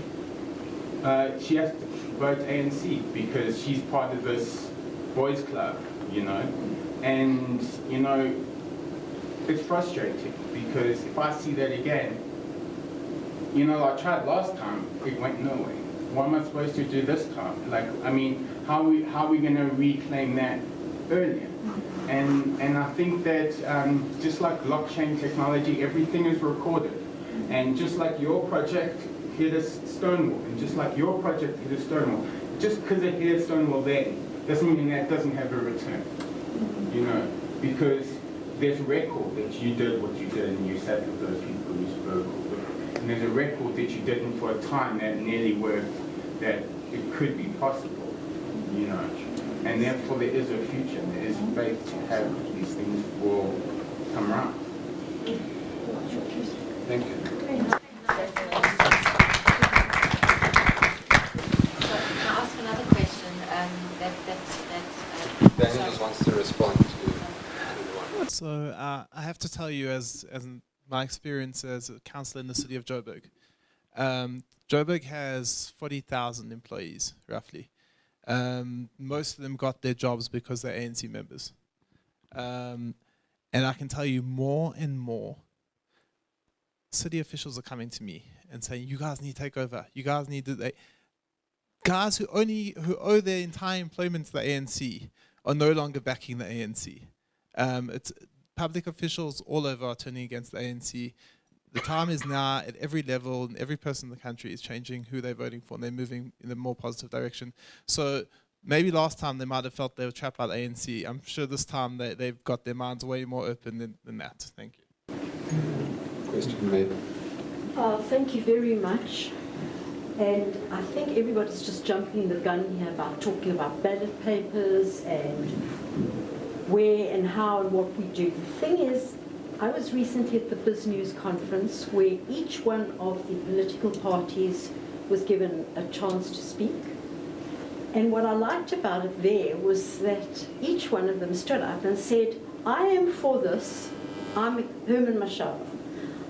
she has to vote ANC because she's part of this boys club, you know. And, you know, it's frustrating because if I see that again, you know, I tried last time, it went nowhere. What am I supposed to do this time? Like, I mean, how are we going to reclaim that earlier? And I think that just like blockchain technology, everything is recorded. And just like your project hit a Stonewall, and just like your project hit a Stonewall, just because it hit a Stonewall there doesn't mean that doesn't have a return. You know, because there's a record that you did what you did and you sat with those people you spoke with. And there's a record that you didn't for a time that nearly worked, that it could be possible, you know. And therefore there is a future, there is faith to have these things will come around. Thank you. So can I ask another question? Daniel just wants to respond to the one. So I have to tell you, as my experience as a councillor in the city of Joburg, Joburg has 40,000 employees, roughly. Most of them got their jobs because they're ANC members. And I can tell you more and more, city officials are coming to me and saying, you guys need to take over. You guys need to... Guys who owe their entire employment to the ANC are no longer backing the ANC. It's public officials all over are turning against the ANC. The time is now at every level, and every person in the country is changing who they're voting for, and they're moving in a more positive direction. So maybe last time they might have felt they were trapped by the ANC. I'm sure this time they've got their minds way more open than that. Thank you. Question made. Thank you very much. And I think everybody's just jumping the gun here about talking about ballot papers and where and how and what we do. The thing is, I was recently at the Biz News conference where each one of the political parties was given a chance to speak. And what I liked about it there was that each one of them stood up and said, I am for this. I'm Herman Mashaba.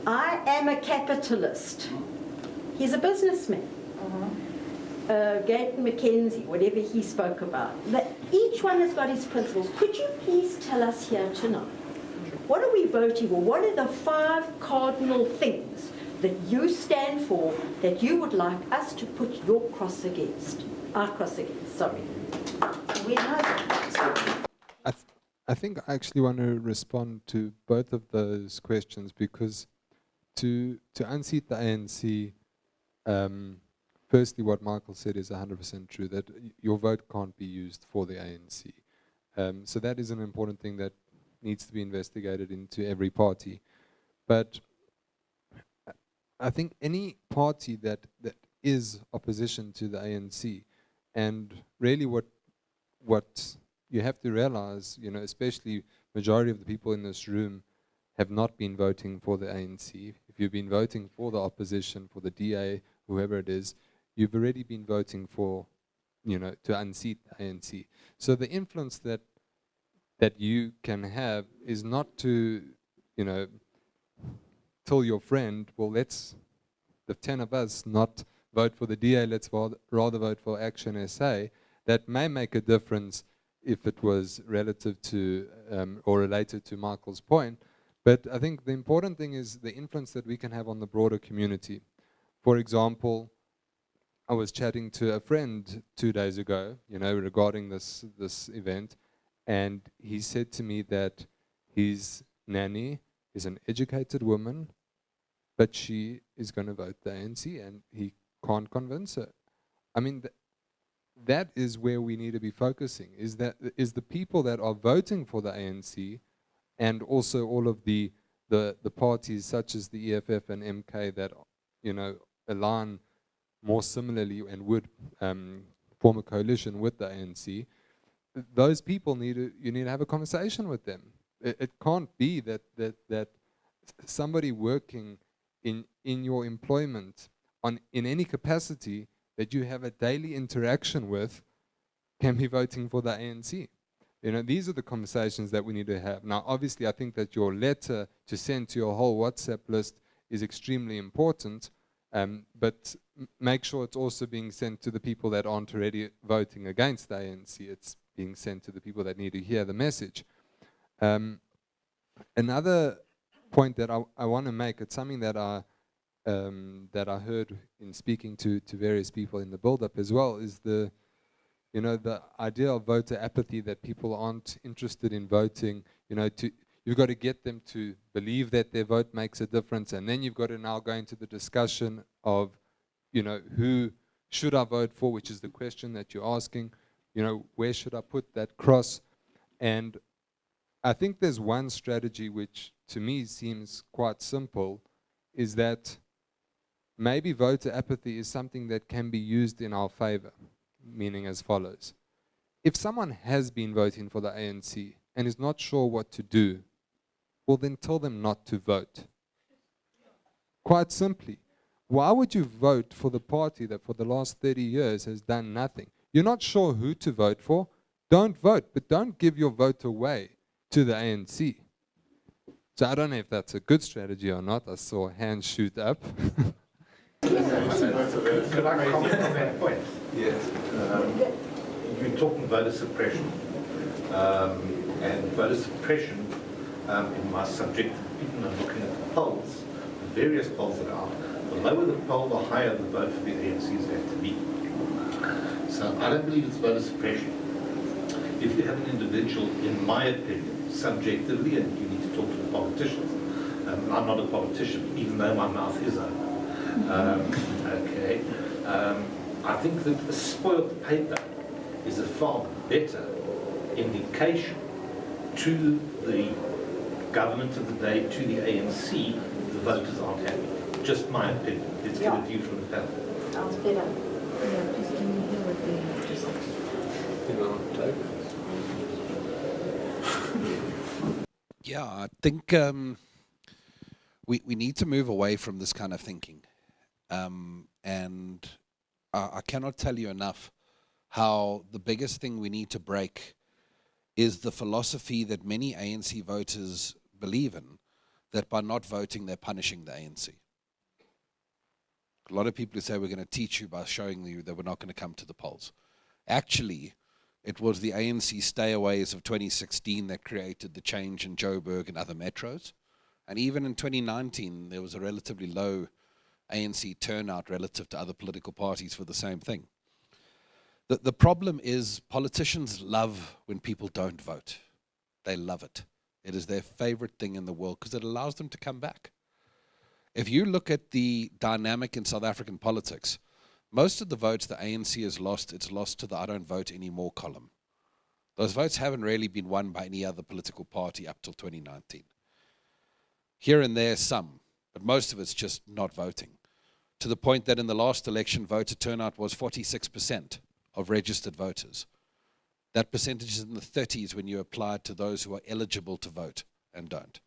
I am a capitalist. He's a businessman. Gayton McKenzie, whatever he spoke about. That each one has got his principles. Could you please tell us here tonight, what are we voting for? What are the 5 cardinal things that you stand for that you would like us to put your cross against? Our cross against, sorry. We know that. I think I actually want to respond to both of those questions, because to unseat the ANC, firstly, what Michael said is 100% true, that your vote can't be used for the ANC. So that is an important thing that needs to be investigated into every party. But I think any party that is opposition to the ANC, and really what you have to realize, you know, especially majority of the people in this room have not been voting for the ANC. If you've been voting for the opposition, for the DA, whoever it is, you've already been voting for, you know, to unseat the ANC. So the influence that you can have is not to, you know, tell your friend, well, let's, the 10 of us, not vote for the DA, let's rather vote for ActionSA. That may make a difference if it was relative to, or related to Michael's point. But I think the important thing is the influence that we can have on the broader community. For example, I was chatting to a friend 2 days ago, you know, regarding this event, and he said to me that his nanny is an educated woman, but she is going to vote the ANC, and he can't convince her. I mean, that is where we need to be focusing, is the people that are voting for the ANC, and also all of the parties such as the EFF and MK that, you know, align more similarly and would form a coalition with the ANC. Those people you need to have a conversation with them. It can't be that somebody working in your employment in any capacity that you have a daily interaction with can be voting for the ANC. You know, these are the conversations that we need to have. Now, obviously, I think that your letter to send to your whole WhatsApp list is extremely important, but make sure it's also being sent to the people that aren't already voting against the ANC. It's being sent to the people that need to hear the message. Another point that I want to make, it's something that I heard in speaking to various people in the build-up as well, is the idea of voter apathy, that people aren't interested in voting. You know, you've got to get them to believe that their vote makes a difference, and then you've got to now go into the discussion of, you know, who should I vote for, which is the question that you're asking. You know, where should I put that cross? And I think there's one strategy which to me seems quite simple, is that maybe voter apathy is something that can be used in our favor, meaning as follows. If someone has been voting for the ANC and is not sure what to do, well, then tell them not to vote. Quite simply. Why would you vote for the party that for the last 30 years has done nothing? You're not sure who to vote for? Don't vote, but don't give your vote away to the ANC. So I don't know if that's a good strategy or not. I saw a hand shoot up. Could I comment on that point? Yes. You're talking voter suppression, and voter suppression, in my subjective opinion, I'm looking at the polls, the various polls that are out. The lower the poll, the higher the vote for the ANC is going to be. So I don't believe it's voter suppression. If you have an individual, in my opinion, subjectively, and you need to talk to the politicians, I'm not a politician, even though my mouth is open. I think that a spoiled paper is a far better indication to the government of the day, to the ANC, the voters aren't happy. Just my opinion. Let's get a view from the panel. Sounds better. Yeah, please can you hear what they have to say? Yeah, I think we need to move away from this kind of thinking. And I cannot tell you enough how the biggest thing we need to break is the philosophy that many ANC voters believe in, that by not voting, they're punishing the ANC. A lot of people who say we're going to teach you by showing you that we're not going to come to the polls. Actually, it was the ANC stayaways of 2016 that created the change in Joburg and other metros. And even in 2019, there was a relatively low ANC turnout relative to other political parties for the same thing. The problem is politicians love when people don't vote. They love it. It is their favorite thing in the world because it allows them to come back. If you look at the dynamic in South African politics, most of the votes the ANC has lost, it's lost to the I don't vote anymore column. Those votes haven't really been won by any other political party up till 2019. Here and there some, but most of it's just not voting. To the point that in the last election, voter turnout was 46% of registered voters. That percentage is in the 30s when you apply it to those who are eligible to vote and don't.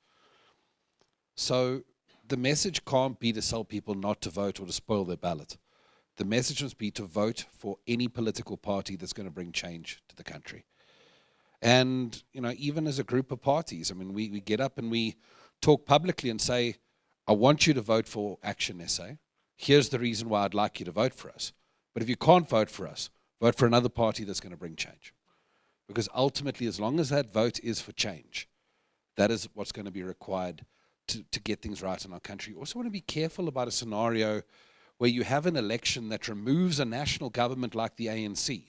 So the message can't be to tell people not to vote or to spoil their ballot. The message must be to vote for any political party that's going to bring change to the country. And, you know, even as a group of parties, I mean, we get up and we talk publicly and say, I want you to vote for ActionSA. Here's the reason why I'd like you to vote for us. But if you can't vote for us, vote for another party that's going to bring change. Because ultimately, as long as that vote is for change, that is what's going to be required to get things right in our country. You also want to be careful about a scenario where you have an election that removes a national government like the ANC,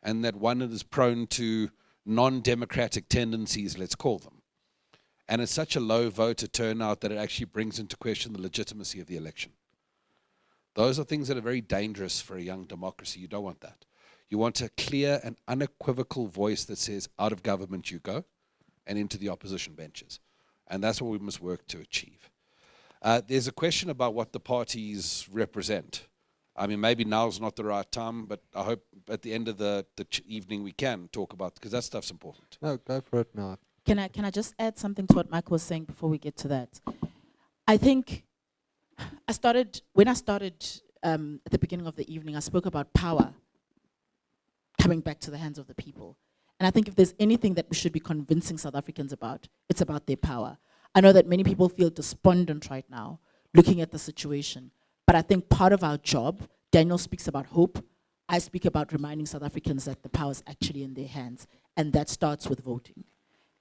and that one that is prone to non-democratic tendencies, let's call them. And it's such a low voter turnout that it actually brings into question the legitimacy of the election. Those are things that are very dangerous for a young democracy. You don't want that. You want a clear and unequivocal voice that says, out of government you go, and into the opposition benches. And that's what we must work to achieve. There's a question about what the parties represent. I mean, maybe now's not the right time, but I hope at the end of the evening we can talk about, because that stuff's important. No, go for it now. Can I just add something to what Michael was saying before we get to that? I think when I started at the beginning of the evening, I spoke about power coming back to the hands of the people. And I think if there's anything that we should be convincing South Africans about, it's about their power. I know that many people feel despondent right now, looking at the situation. But I think part of our job, Daniel speaks about hope, I speak about reminding South Africans that the power is actually in their hands. And that starts with voting.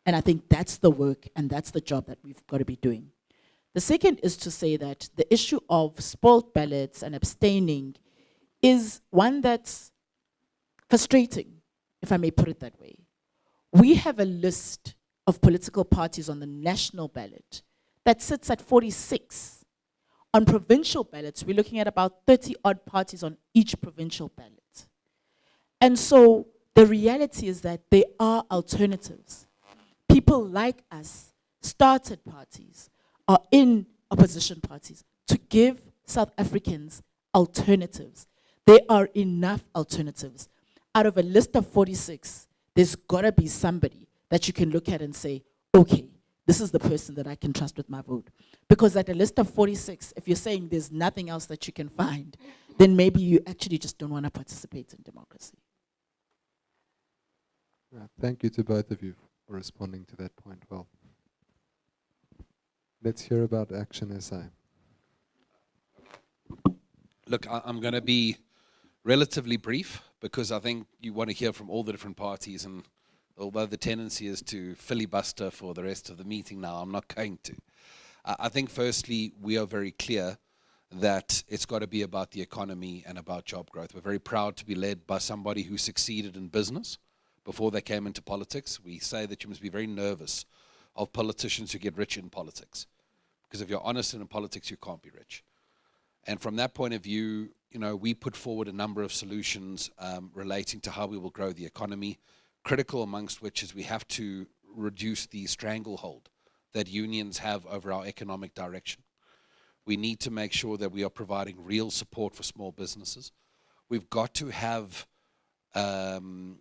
And I think that's the work and that's the job that we've got to be doing. The second is to say that the issue of spoiled ballots and abstaining is one that's frustrating, if I may put it that way. We have a list of political parties on the national ballot that sits at 46. On provincial ballots, we're looking at about 30-odd parties on each provincial ballot. And so the reality is that there are alternatives. People like us started parties, are in opposition parties to give South Africans alternatives. There are enough alternatives. Out of a list of 46, there's got to be somebody that you can look at and say, okay, this is the person that I can trust with my vote. Because at a list of 46, if you're saying there's nothing else that you can find, then maybe you actually just don't want to participate in democracy. Thank you to both of you for responding to that point well. Let's hear about ActionSA. Look, I'm going to be relatively brief because I think you want to hear from all the different parties, and although the tendency is to filibuster for the rest of the meeting now, I'm not going to. I think firstly, we are very clear that it's got to be about the economy and about job growth. We're very proud to be led by somebody who succeeded in business before they came into politics. We say that you must be very nervous of politicians who get rich in politics. Because if you're honest in politics, you can't be rich. And from that point of view, we put forward a number of solutions relating to how we will grow the economy, critical amongst which is we have to reduce the stranglehold that unions have over our economic direction. We need to make sure that we are providing real support for small businesses. We've got to have an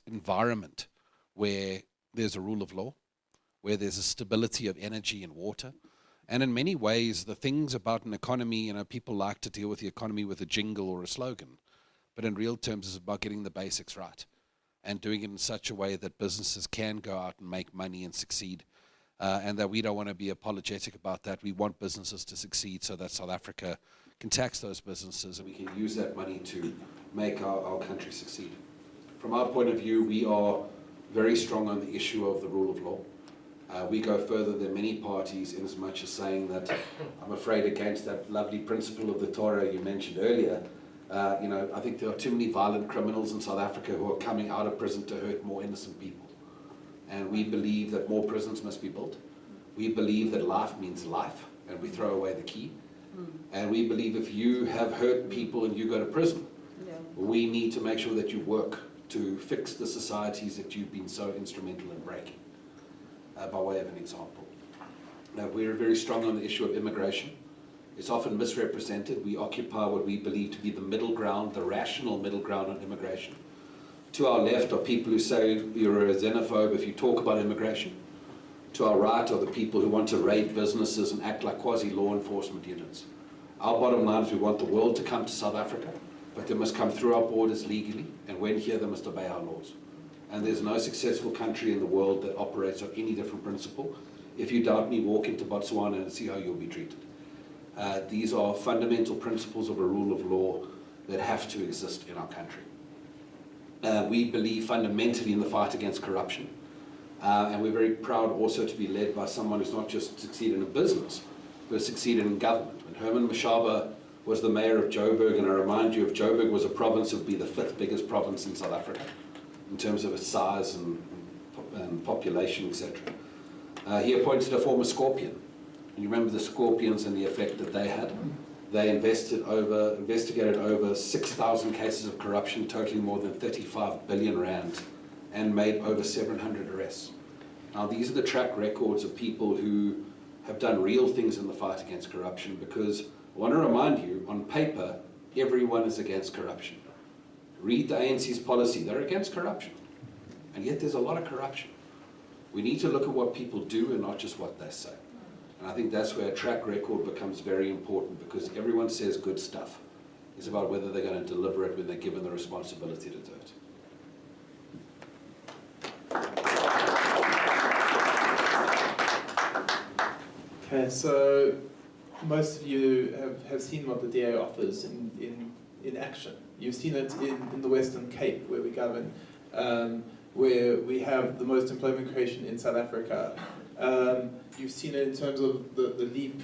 environment where there's a rule of law, where there's a stability of energy and water. And in many ways, the things about an economy, people like to deal with the economy with a jingle or a slogan, but in real terms, it's about getting the basics right and doing it in such a way that businesses can go out and make money and succeed, and that we don't want to be apologetic about that. We want businesses to succeed so that South Africa can tax those businesses and we can use that money to make our country succeed. From our point of view, we are very strong on the issue of the rule of law. We go further than many parties in as much as saying that I'm afraid against that lovely principle of the Torah you mentioned earlier. I think there are too many violent criminals in South Africa who are coming out of prison to hurt more innocent people. And we believe that more prisons must be built. We believe that life means life, and we throw away the key. And we believe if you have hurt people and you go to prison, we need to make sure that you work to fix the societies that you've been so instrumental in breaking, by way of an example. Now, we're very strong on the issue of immigration. It's often misrepresented. We occupy what we believe to be the middle ground, the rational middle ground on immigration. To our left are people who say you're a xenophobe if you talk about immigration. To our right are the people who want to raid businesses and act like quasi-law enforcement units. Our bottom line is we want the world to come to South Africa, but they must come through our borders legally, and when here, they must obey our laws. And there's no successful country in the world that operates on any different principle. If you doubt me, walk into Botswana and see how you'll be treated. These are fundamental principles of a rule of law that have to exist in our country. We believe fundamentally in the fight against corruption. And we're very proud also to be led by someone who's not just succeeded in business, but succeeded in government. When Herman Mashaba was the mayor of Joburg, and I remind you, if Joburg was a province, it would be the 5th biggest province in South Africa in terms of its size and population, etc. He appointed a former Scorpion. And you remember the Scorpions and the effect that they had? They investigated over 6,000 cases of corruption, totaling more than 35 billion rand, and made over 700 arrests. Now, these are the track records of people who have done real things in the fight against corruption, because I want to remind you, on paper, everyone is against corruption. Read the ANC's policy, they're against corruption. And yet there's a lot of corruption. We need to look at what people do and not just what they say. And I think that's where a track record becomes very important, because everyone says good stuff. It's about whether they're going to deliver it when they're given the responsibility to do it. Okay, so most of you have seen what the DA offers in action. You've seen it in the Western Cape, where we govern, where we have the most employment creation in South Africa. You've seen it in terms of the LEAP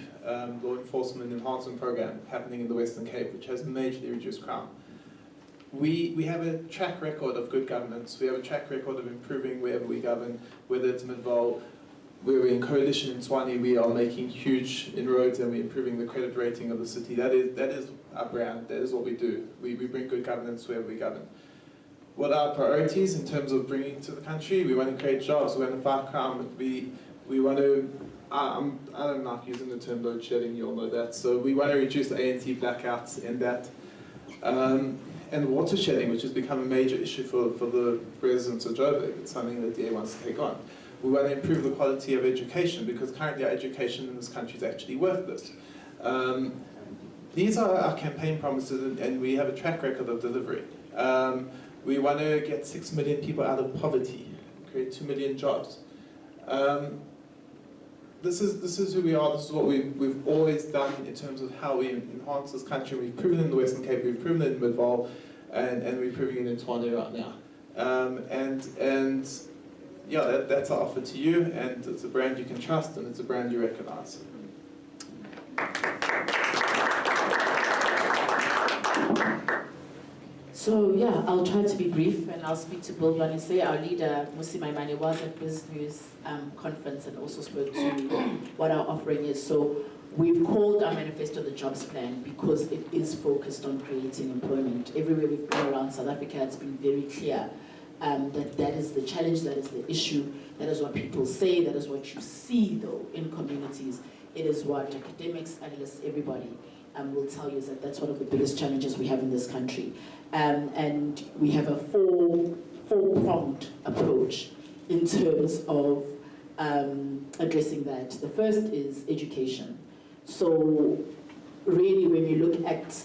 law enforcement enhancement program happening in the Western Cape, which has majorly reduced crime. We have a track record of good governance. We have a track record of improving wherever we govern, whether it's Midvaal, where we're in coalition in Tshwane, we are making huge inroads and we're improving the credit rating of the city. That is our brand. That is what we do. We bring good governance wherever we govern. What are our priorities in terms of bringing to the country? We want to create jobs. We want to fight crime. We want to, I don't like using the term load shedding, you all know that. So we want to reduce the ANC blackouts and that. And water shedding, which has become a major issue for the residents of Joburg. It's something that the DA wants to take on. We want to improve the quality of education, because currently our education in this country is actually worthless. These are our campaign promises, and we have a track record of delivery. We want to get 6 million people out of poverty, create 2 million jobs. This is who we are. This is what we've always done in terms of how we enhance this country. We've proven it in the Western Cape, we've proven it in Midvaal, and we're proving it in Tshwane right now. Yeah, that's our offer to you, and it's a brand you can trust, and it's a brand you recognize. So yeah, I'll try to be brief, and I'll speak to BuildOneSA. Our leader, Musi was at Business News conference and also spoke to what our offering is. So We've called our manifesto the jobs plan because it is focused on creating employment. Everywhere we've been around South Africa, it's been very clear that is the challenge, that is the issue, that is what people say, that is what you see though in communities. It is what academics, analysts, everybody will tell you, is that that's one of the biggest challenges we have in this country. And we have a four-pronged approach in terms of addressing that. The first is education. So really when you look at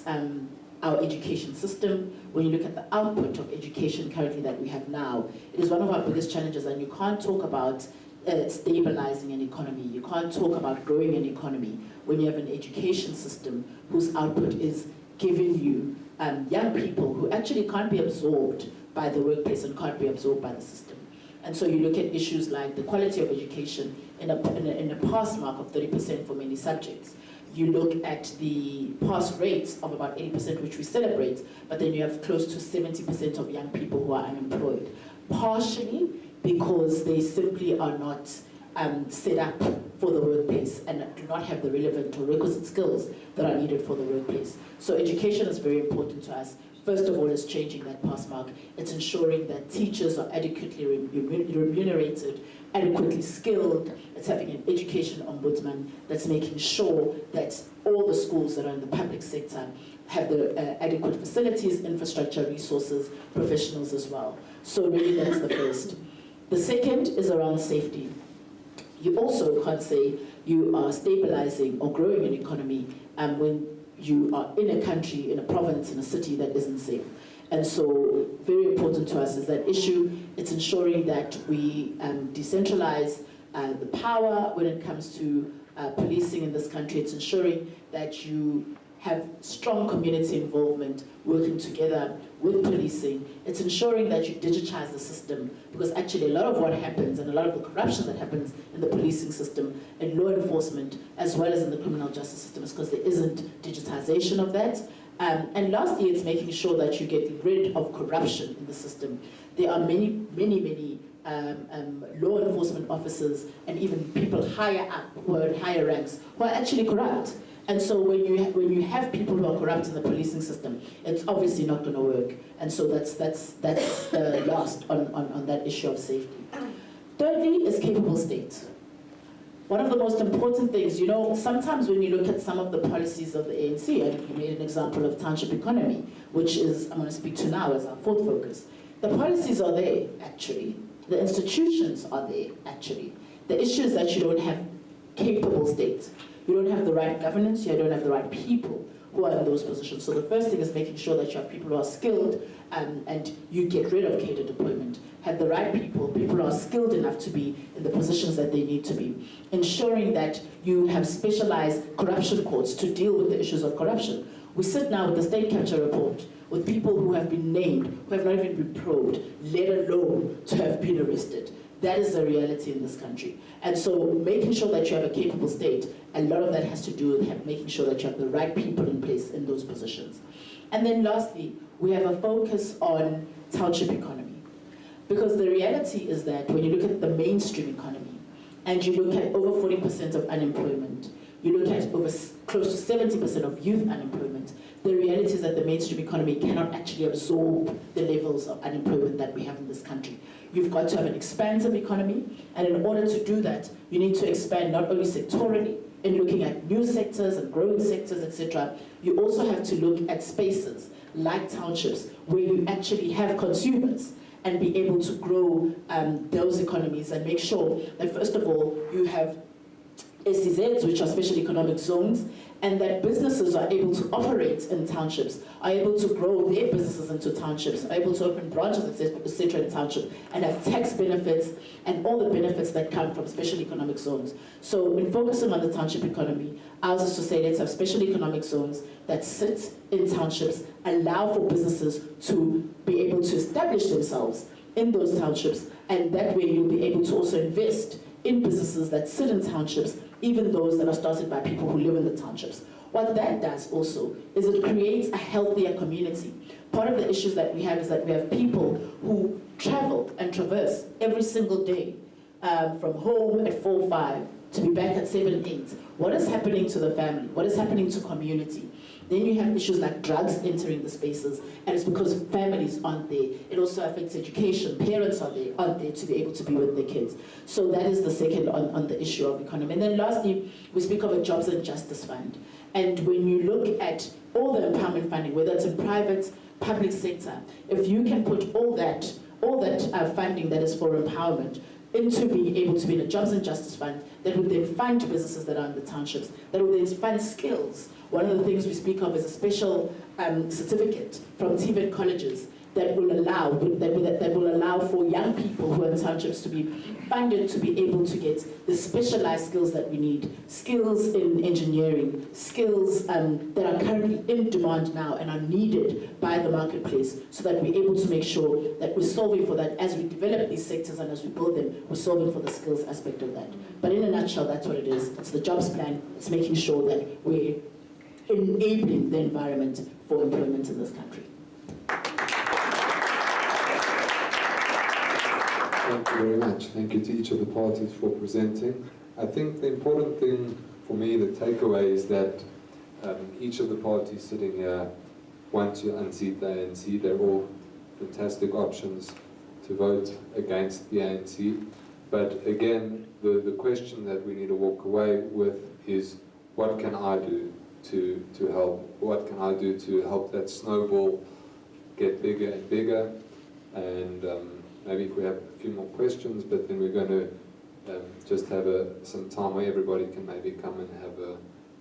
our education system, when you look at the output of education currently that we have now, it is one of our biggest challenges, and you can't talk about stabilizing an economy, you can't talk about growing an economy when you have an education system whose output is giving you young people who actually can't be absorbed by the workplace and can't be absorbed by the system. And so you look at issues like the quality of education in a pass mark of 30% for many subjects. You look at the pass rates of about 80%, which we celebrate, but then you have close to 70% of young people who are unemployed, partially because they simply are not set up for the workplace and do not have the relevant or requisite skills that are needed for the workplace. So education is very important to us. First of all, it's changing that pass mark. It's ensuring that teachers are adequately remunerated, adequately skilled. It's having an education ombudsman that's making sure that all the schools that are in the public sector have the adequate facilities, infrastructure, resources, professionals as well. So really that's the first. The second is around safety. You also can't say you are stabilizing or growing an economy when you are in a country, in a province, in a city that isn't safe. And so very important to us is that issue. It's ensuring that we decentralize the power when it comes to policing in this country. It's ensuring that you have strong community involvement, working together with policing. It's ensuring that you digitize the system, because actually a lot of what happens and a lot of the corruption that happens in the policing system and law enforcement, as well as in the criminal justice system, is because there isn't digitization of that. And lastly, it's making sure that you get rid of corruption in the system. There are many law enforcement officers and even people higher up who are in higher ranks who are actually corrupt. And so when you have people who are corrupt in the policing system, it's obviously not going to work. And so that's last on that issue of safety. Thirdly is capable state. One of the most important things, sometimes when you look at some of the policies of the ANC, and you made an example of township economy, which is I'm going to speak to now as our fourth focus. The policies are there, actually. The institutions are there, actually. The issue is that you don't have capable state. You don't have the right governance, you don't have the right people who are in those positions. So the first thing is making sure that you have people who are skilled and you get rid of catered deployment. Have the right people who are skilled enough to be in the positions that they need to be. Ensuring that you have specialized corruption courts to deal with the issues of corruption. We sit now with the state capture report with people who have been named, who have not even been probed, let alone to have been arrested. That is the reality in this country. And so making sure that you have a capable state, a lot of that has to do with making sure that you have the right people in place in those positions. And then lastly, we have a focus on township economy. Because the reality is that when you look at the mainstream economy, and you look at over 40% of unemployment, you look at over close to 70% of youth unemployment, the reality is that the mainstream economy cannot actually absorb the levels of unemployment that we have in this country. You've got to have an expansive economy, and in order to do that, you need to expand not only sectorally, in looking at new sectors and growing sectors, etc. You also have to look at spaces like townships where you actually have consumers and be able to grow those economies and make sure that, first of all, you have SEZs, which are special economic zones, and that businesses are able to operate in townships, are able to grow their businesses into townships, are able to open branches, etc. in townships, and have tax benefits and all the benefits that come from special economic zones. So in focusing on the township economy, ours is to say let's have special economic zones that sit in townships, allow for businesses to be able to establish themselves in those townships, and that way you'll be able to also invest in businesses that sit in townships, even those that are started by people who live in the townships. What that does also is it creates a healthier community. Part of the issues that we have is that we have people who travel and traverse every single day from home at 4 or 5 to be back at 7, 8. What is happening to the family? What is happening to community? Then you have issues like drugs entering the spaces, and it's because families aren't there. It also affects education. Parents aren't there to be able to be with their kids. So that is the second on the issue of economy. And then lastly, we speak of a Jobs and Justice Fund. And when you look at all the empowerment funding, whether it's in private, public sector, if you can put all that funding that is for empowerment into being able to be in a Jobs and Justice Fund that would then fund businesses that are in the townships, that would then fund skills. One of the things we speak of is a special certificate from TVET colleges that will allow for young people who are in townships to be funded to be able to get the specialized skills that we need, skills in engineering, skills that are currently in demand now and are needed by the marketplace, so that we're able to make sure that we're solving for that as we develop these sectors and as we build them, we're solving for the skills aspect of that. But in a nutshell, that's what it is. It's the jobs plan. It's making sure that we're enabling the environment for employment in this country. Thank you very much. Thank you to each of the parties for presenting. I think the important thing for me, the takeaway, is that each of the parties sitting here want to unseat the ANC. They're all fantastic options to vote against the ANC. But again, the question that we need to walk away with is, what can I do to help? What can I do to help that snowball get bigger and bigger? And maybe if we have a few more questions, but then we're going to just have some time where everybody can maybe come and have a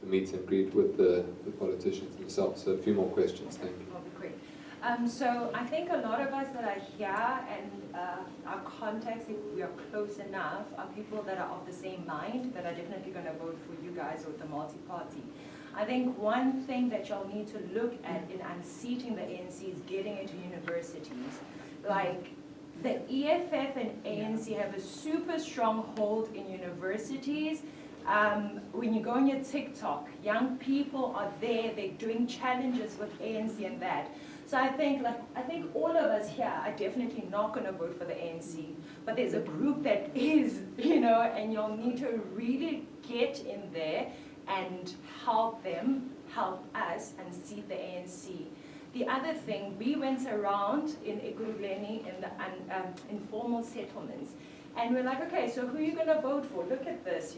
meet and greet with the politicians themselves. So a few more questions, thank you. That'll be great. So I think a lot of us that are here and our contacts, if we are close enough, are people that are of the same mind, that are definitely going to vote for you guys with the multi-party. I think one thing that y'all need to look at in unseating the ANC is getting into universities. Like, the EFF and ANC have a super strong hold in universities. When you go on your TikTok, young people are there, they're doing challenges with ANC and that. So I think all of us here are definitely not going to vote for the ANC, but there's a group that is, and you'll need to really get in there and help them, help us, and seat the ANC. The other thing, we went around in Ekurhuleni in the informal settlements, and we're like, okay, so who are you going to vote for? Look at this.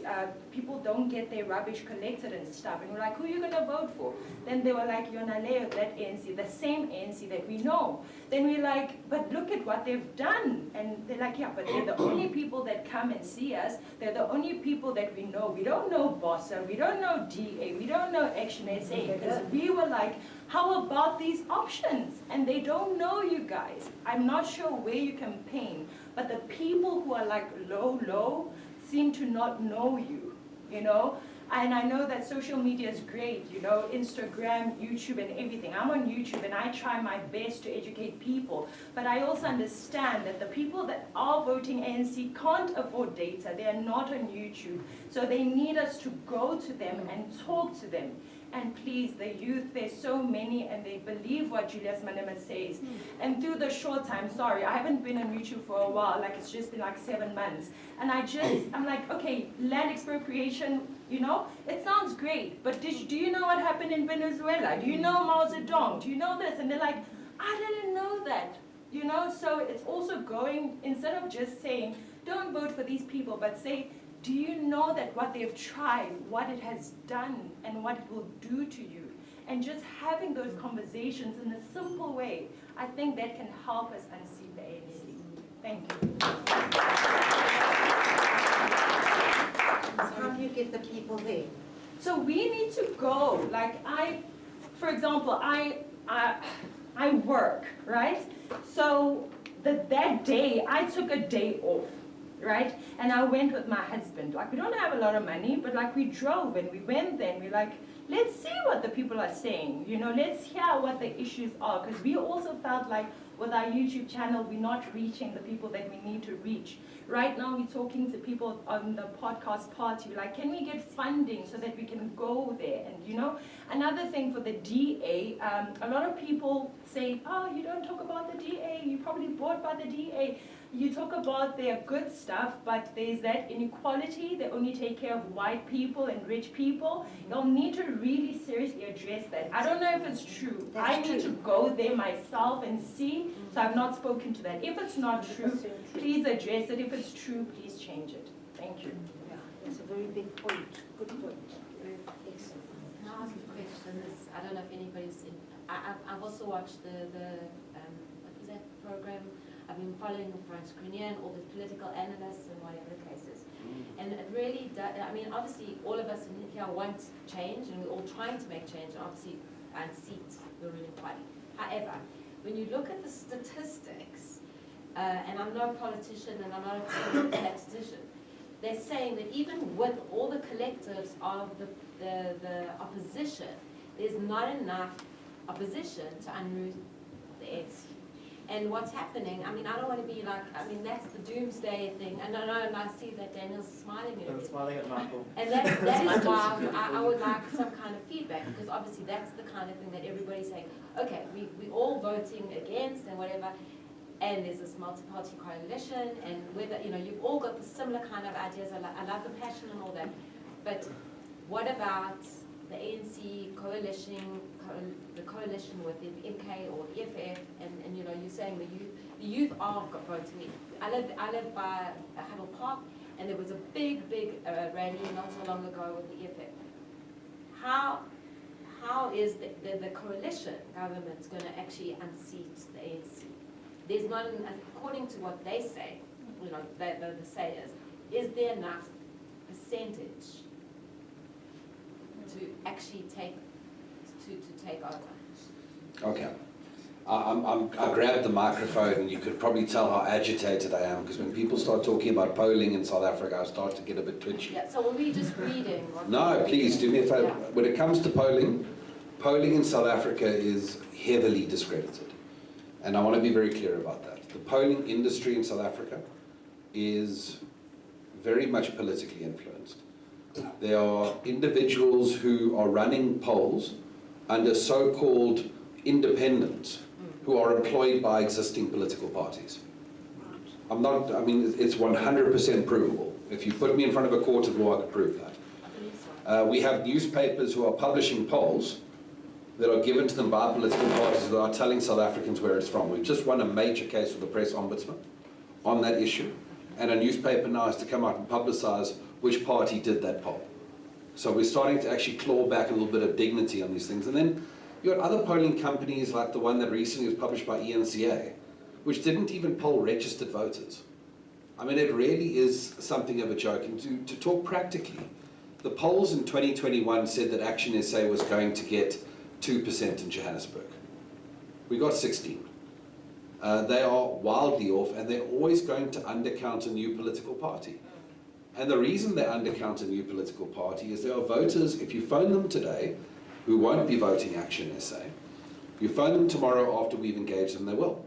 People don't get their rubbish collected and stuff. And we're like, who are you going to vote for? Then they were like, Yonaleo, that ANC, the same ANC that we know. Then we're like, but look at what they've done. And they're like, yeah, but they're the only people that come and see us. They're the only people that we know. We don't know BOSA. We don't know DA. We don't know ActionSA. Because we were like, how about these options? And they don't know you guys. I'm not sure where you campaign, but the people who are like low seem to not know you, And I know that social media is great, Instagram, YouTube, and everything. I'm on YouTube, and I try my best to educate people. But I also understand that the people that are voting ANC can't afford data. They are not on YouTube. So they need us to go to them and talk to them. And please, the youth, there's so many, and they believe what Julius Malema says. And through the short time, sorry, I haven't been on YouTube for a while, like it's just been like 7 months. And I'm like, okay, land expropriation, it sounds great, but do you know what happened in Venezuela? Do you know Mao Zedong? Do you know this? And they're like, I didn't know that, So it's also going, instead of just saying, don't vote for these people, but say, do you know that what they've tried, what it has done, and what it will do to you? And just having those conversations in a simple way, I think that can help us unseat the ANC. Thank you. How do you get the people there? So we need to go. Like for example, I work, right? So that day, I took a day off. Right? And I went with my husband. Like, we don't have a lot of money, but like we drove and we went there and we're like, let's see what the people are saying. Let's hear what the issues are. Because we also felt like with our YouTube channel, we're not reaching the people that we need to reach. Right now, we're talking to people on the podcast party. We're like, can we get funding so that we can go there? And, Another thing for the DA, a lot of people say, oh, you don't talk about the DA, you're probably bored by the DA. You talk about their good stuff, but there's that inequality. They only take care of white people and rich people. You'll need to really seriously address that. I don't know if it's true. I need to go there myself and see, so I've not spoken to that. If it's not true, please address it. If it's true, please change it. Thank you. Yeah, that's a very big point. Good point. Excellent. Can I ask a question? I don't know if anybody's in. I've also watched the what was that program? I've been following Franz Grenier and all the political analysts and whatever the case is. And it really does, I mean, obviously all of us in here want change and we're all trying to make change, and obviously unseat the ruling party. However, when you look at the statistics, and I'm no politician and I'm not a statistician, they're saying that even with all the collectives of the opposition, there's not enough opposition to unroot the ANC. And what's happening, I mean, I don't want to be like, I mean, that's the doomsday thing. And I see that Daniel's smiling at me. I'm smiling at Michael. And that is why I would like some kind of feedback, because obviously that's the kind of thing that everybody's saying, okay, we all voting against and whatever, and there's this multi-party coalition, and whether, you know, you've all got the similar kind of ideas. I love the passion and all that, but what about the ANC coalition, the coalition with the MK or the EFF, and you know, you're saying the youth are voting. I live by Huddle Park, and there was a big rally not so long ago with the EFF. How is the coalition government going to actually unseat the ANC? There's not, according to what they say, you know, the say is there enough percentage to actually take over? Okay. I grabbed the microphone, and you could probably tell how agitated I am, because when people start talking about polling in South Africa, I start to get a bit twitchy. Yeah, so were we just reading? No, please do me a favor. Yeah. When it comes to polling in South Africa is heavily discredited. And I want to be very clear about that. The polling industry in South Africa is very much politically influenced. There are individuals who are running polls under so-called independents who are employed by existing political parties. I mean, it's 100% provable. If you put me in front of a court of law, I could prove that. We have newspapers who are publishing polls that are given to them by political parties that are telling South Africans where it's from. We've just won a major case with the press ombudsman on that issue, and a newspaper now has to come out and publicize which party did that poll. So we're starting to actually claw back a little bit of dignity on these things. And then you've got other polling companies like the one that recently was published by ActionSA, which didn't even poll registered voters. I mean, it really is something of a joke. And to talk practically, the polls in 2021 said that ActionSA was going to get 2% in Johannesburg. We got 16. They are wildly off, and they're always going to undercount a new political party. And the reason they undercount a new political party is there are voters, if you phone them today, who won't be voting ActionSA. You phone them tomorrow after we've engaged them, they will.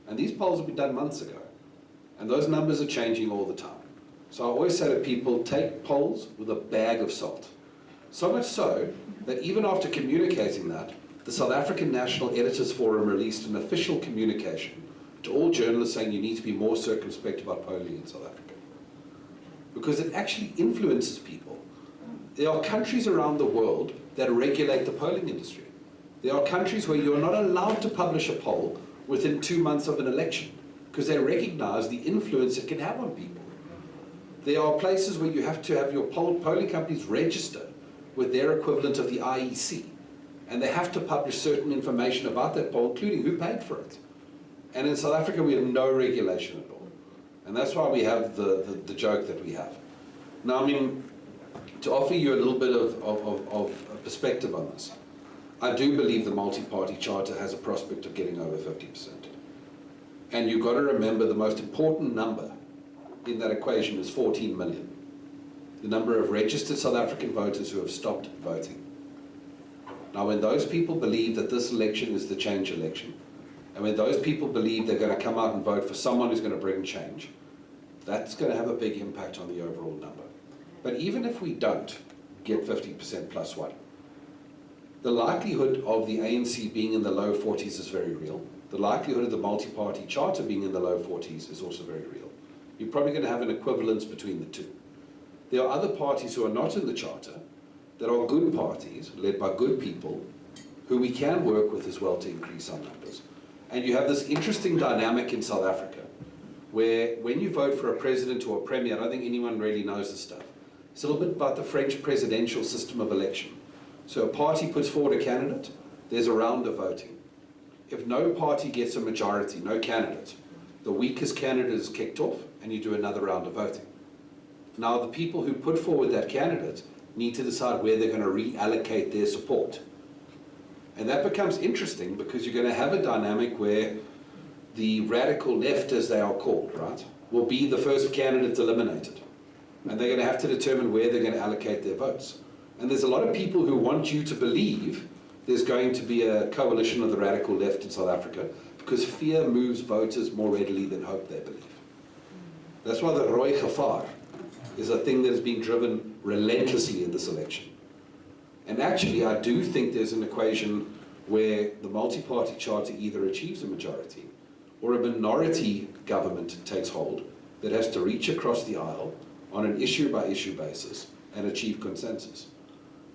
And these polls have been done months ago. And those numbers are changing all the time. So I always say to people, take polls with a bag of salt. So much so that even after communicating that, the South African National Editors Forum released an official communication to all journalists saying you need to be more circumspect about polling in South Africa. Because it actually influences people. There are countries around the world that regulate the polling industry. There are countries where you're not allowed to publish a poll within 2 months of an election because they recognize the influence it can have on people. There are places where you have to have your polling companies register with their equivalent of the IEC, and they have to publish certain information about that poll, including who paid for it. And in South Africa, we have no regulation at all. And that's why we have the joke that we have. Now, I mean, to offer you a little bit of perspective on this, I do believe the multi-party charter has a prospect of getting over 50%. And you've got to remember the most important number in that equation is 14 million. The number of registered South African voters who have stopped voting. Now, when those people believe that this election is the change election, and when those people believe they're going to come out and vote for someone who's going to bring change, that's going to have a big impact on the overall number. But even if we don't get 50% plus one, The likelihood of the ANC being in the low 40s is very real. The likelihood of the multi-party charter being in the low 40s is also very real. You're probably going to have an equivalence between the two. There are other parties who are not in the charter that are good parties, led by good people, who we can work with as well to increase our numbers. And you have this interesting dynamic in South Africa, where when you vote for a president or a premier, I don't think anyone really knows this stuff. It's a little bit about the French presidential system of election. So a party puts forward a candidate, there's a round of voting. If no party gets a majority, no candidate, the weakest candidate is kicked off and you do another round of voting. Now the people who put forward that candidate need to decide where they're going to reallocate their support. And that becomes interesting because you're going to have a dynamic where the radical left, as they are called, right, will be the first candidate eliminated. And they're going to have to determine where they're going to allocate their votes. And there's a lot of people who want you to believe there's going to be a coalition of the radical left in South Africa because fear moves voters more readily than hope, they believe. That's why the Rooi Gevaar is a thing that is being driven relentlessly in this election. And actually, I do think there's an equation where the multi-party charter either achieves a majority or a minority government takes hold that has to reach across the aisle on an issue-by-issue basis and achieve consensus.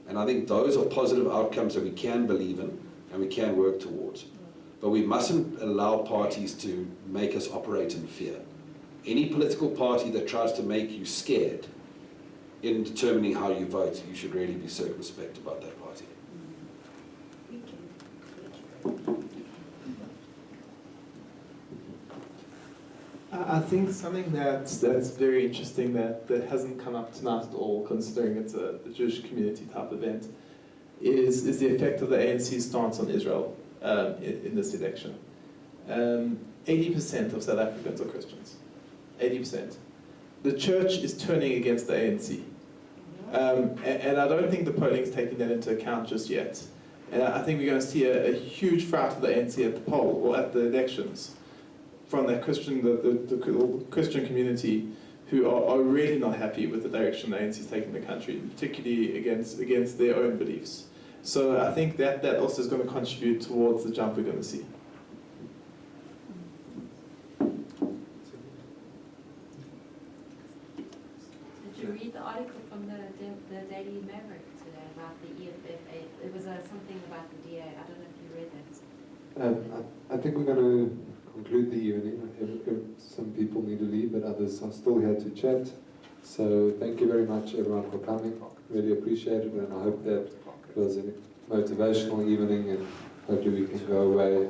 And I think those are positive outcomes that we can believe in and we can work towards. But we mustn't allow parties to make us operate in fear. Any political party that tries to make you scared in determining how you vote, you should really be circumspect about that party. I think something that's very interesting that hasn't come up tonight at all, considering it's a Jewish community type event, is the effect of the ANC's stance on Israel in this election. 80% of South Africans are Christians. 80%. The church is turning against the ANC. And I don't think the polling is taking that into account just yet. And I think we're going to see a huge fright of the ANC at the poll or at the elections from that Christian, the Christian community who are really not happy with the direction the ANC is taking the country, particularly against their own beliefs. So I think that also is going to contribute towards the jump we're going to see. Did you read the article from the Daily Maverick today about the EFF? It was something about the DA. I don't know if you read that. I think we're going to conclude the evening. Some people need to leave, but others are still here to chat. So thank you very much, everyone, for coming. Really appreciate it, and I hope that it was a motivational evening, and hopefully we can go away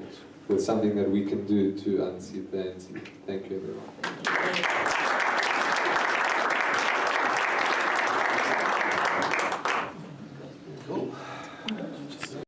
with something that we can do to unseat the ANC. Thank you, everyone.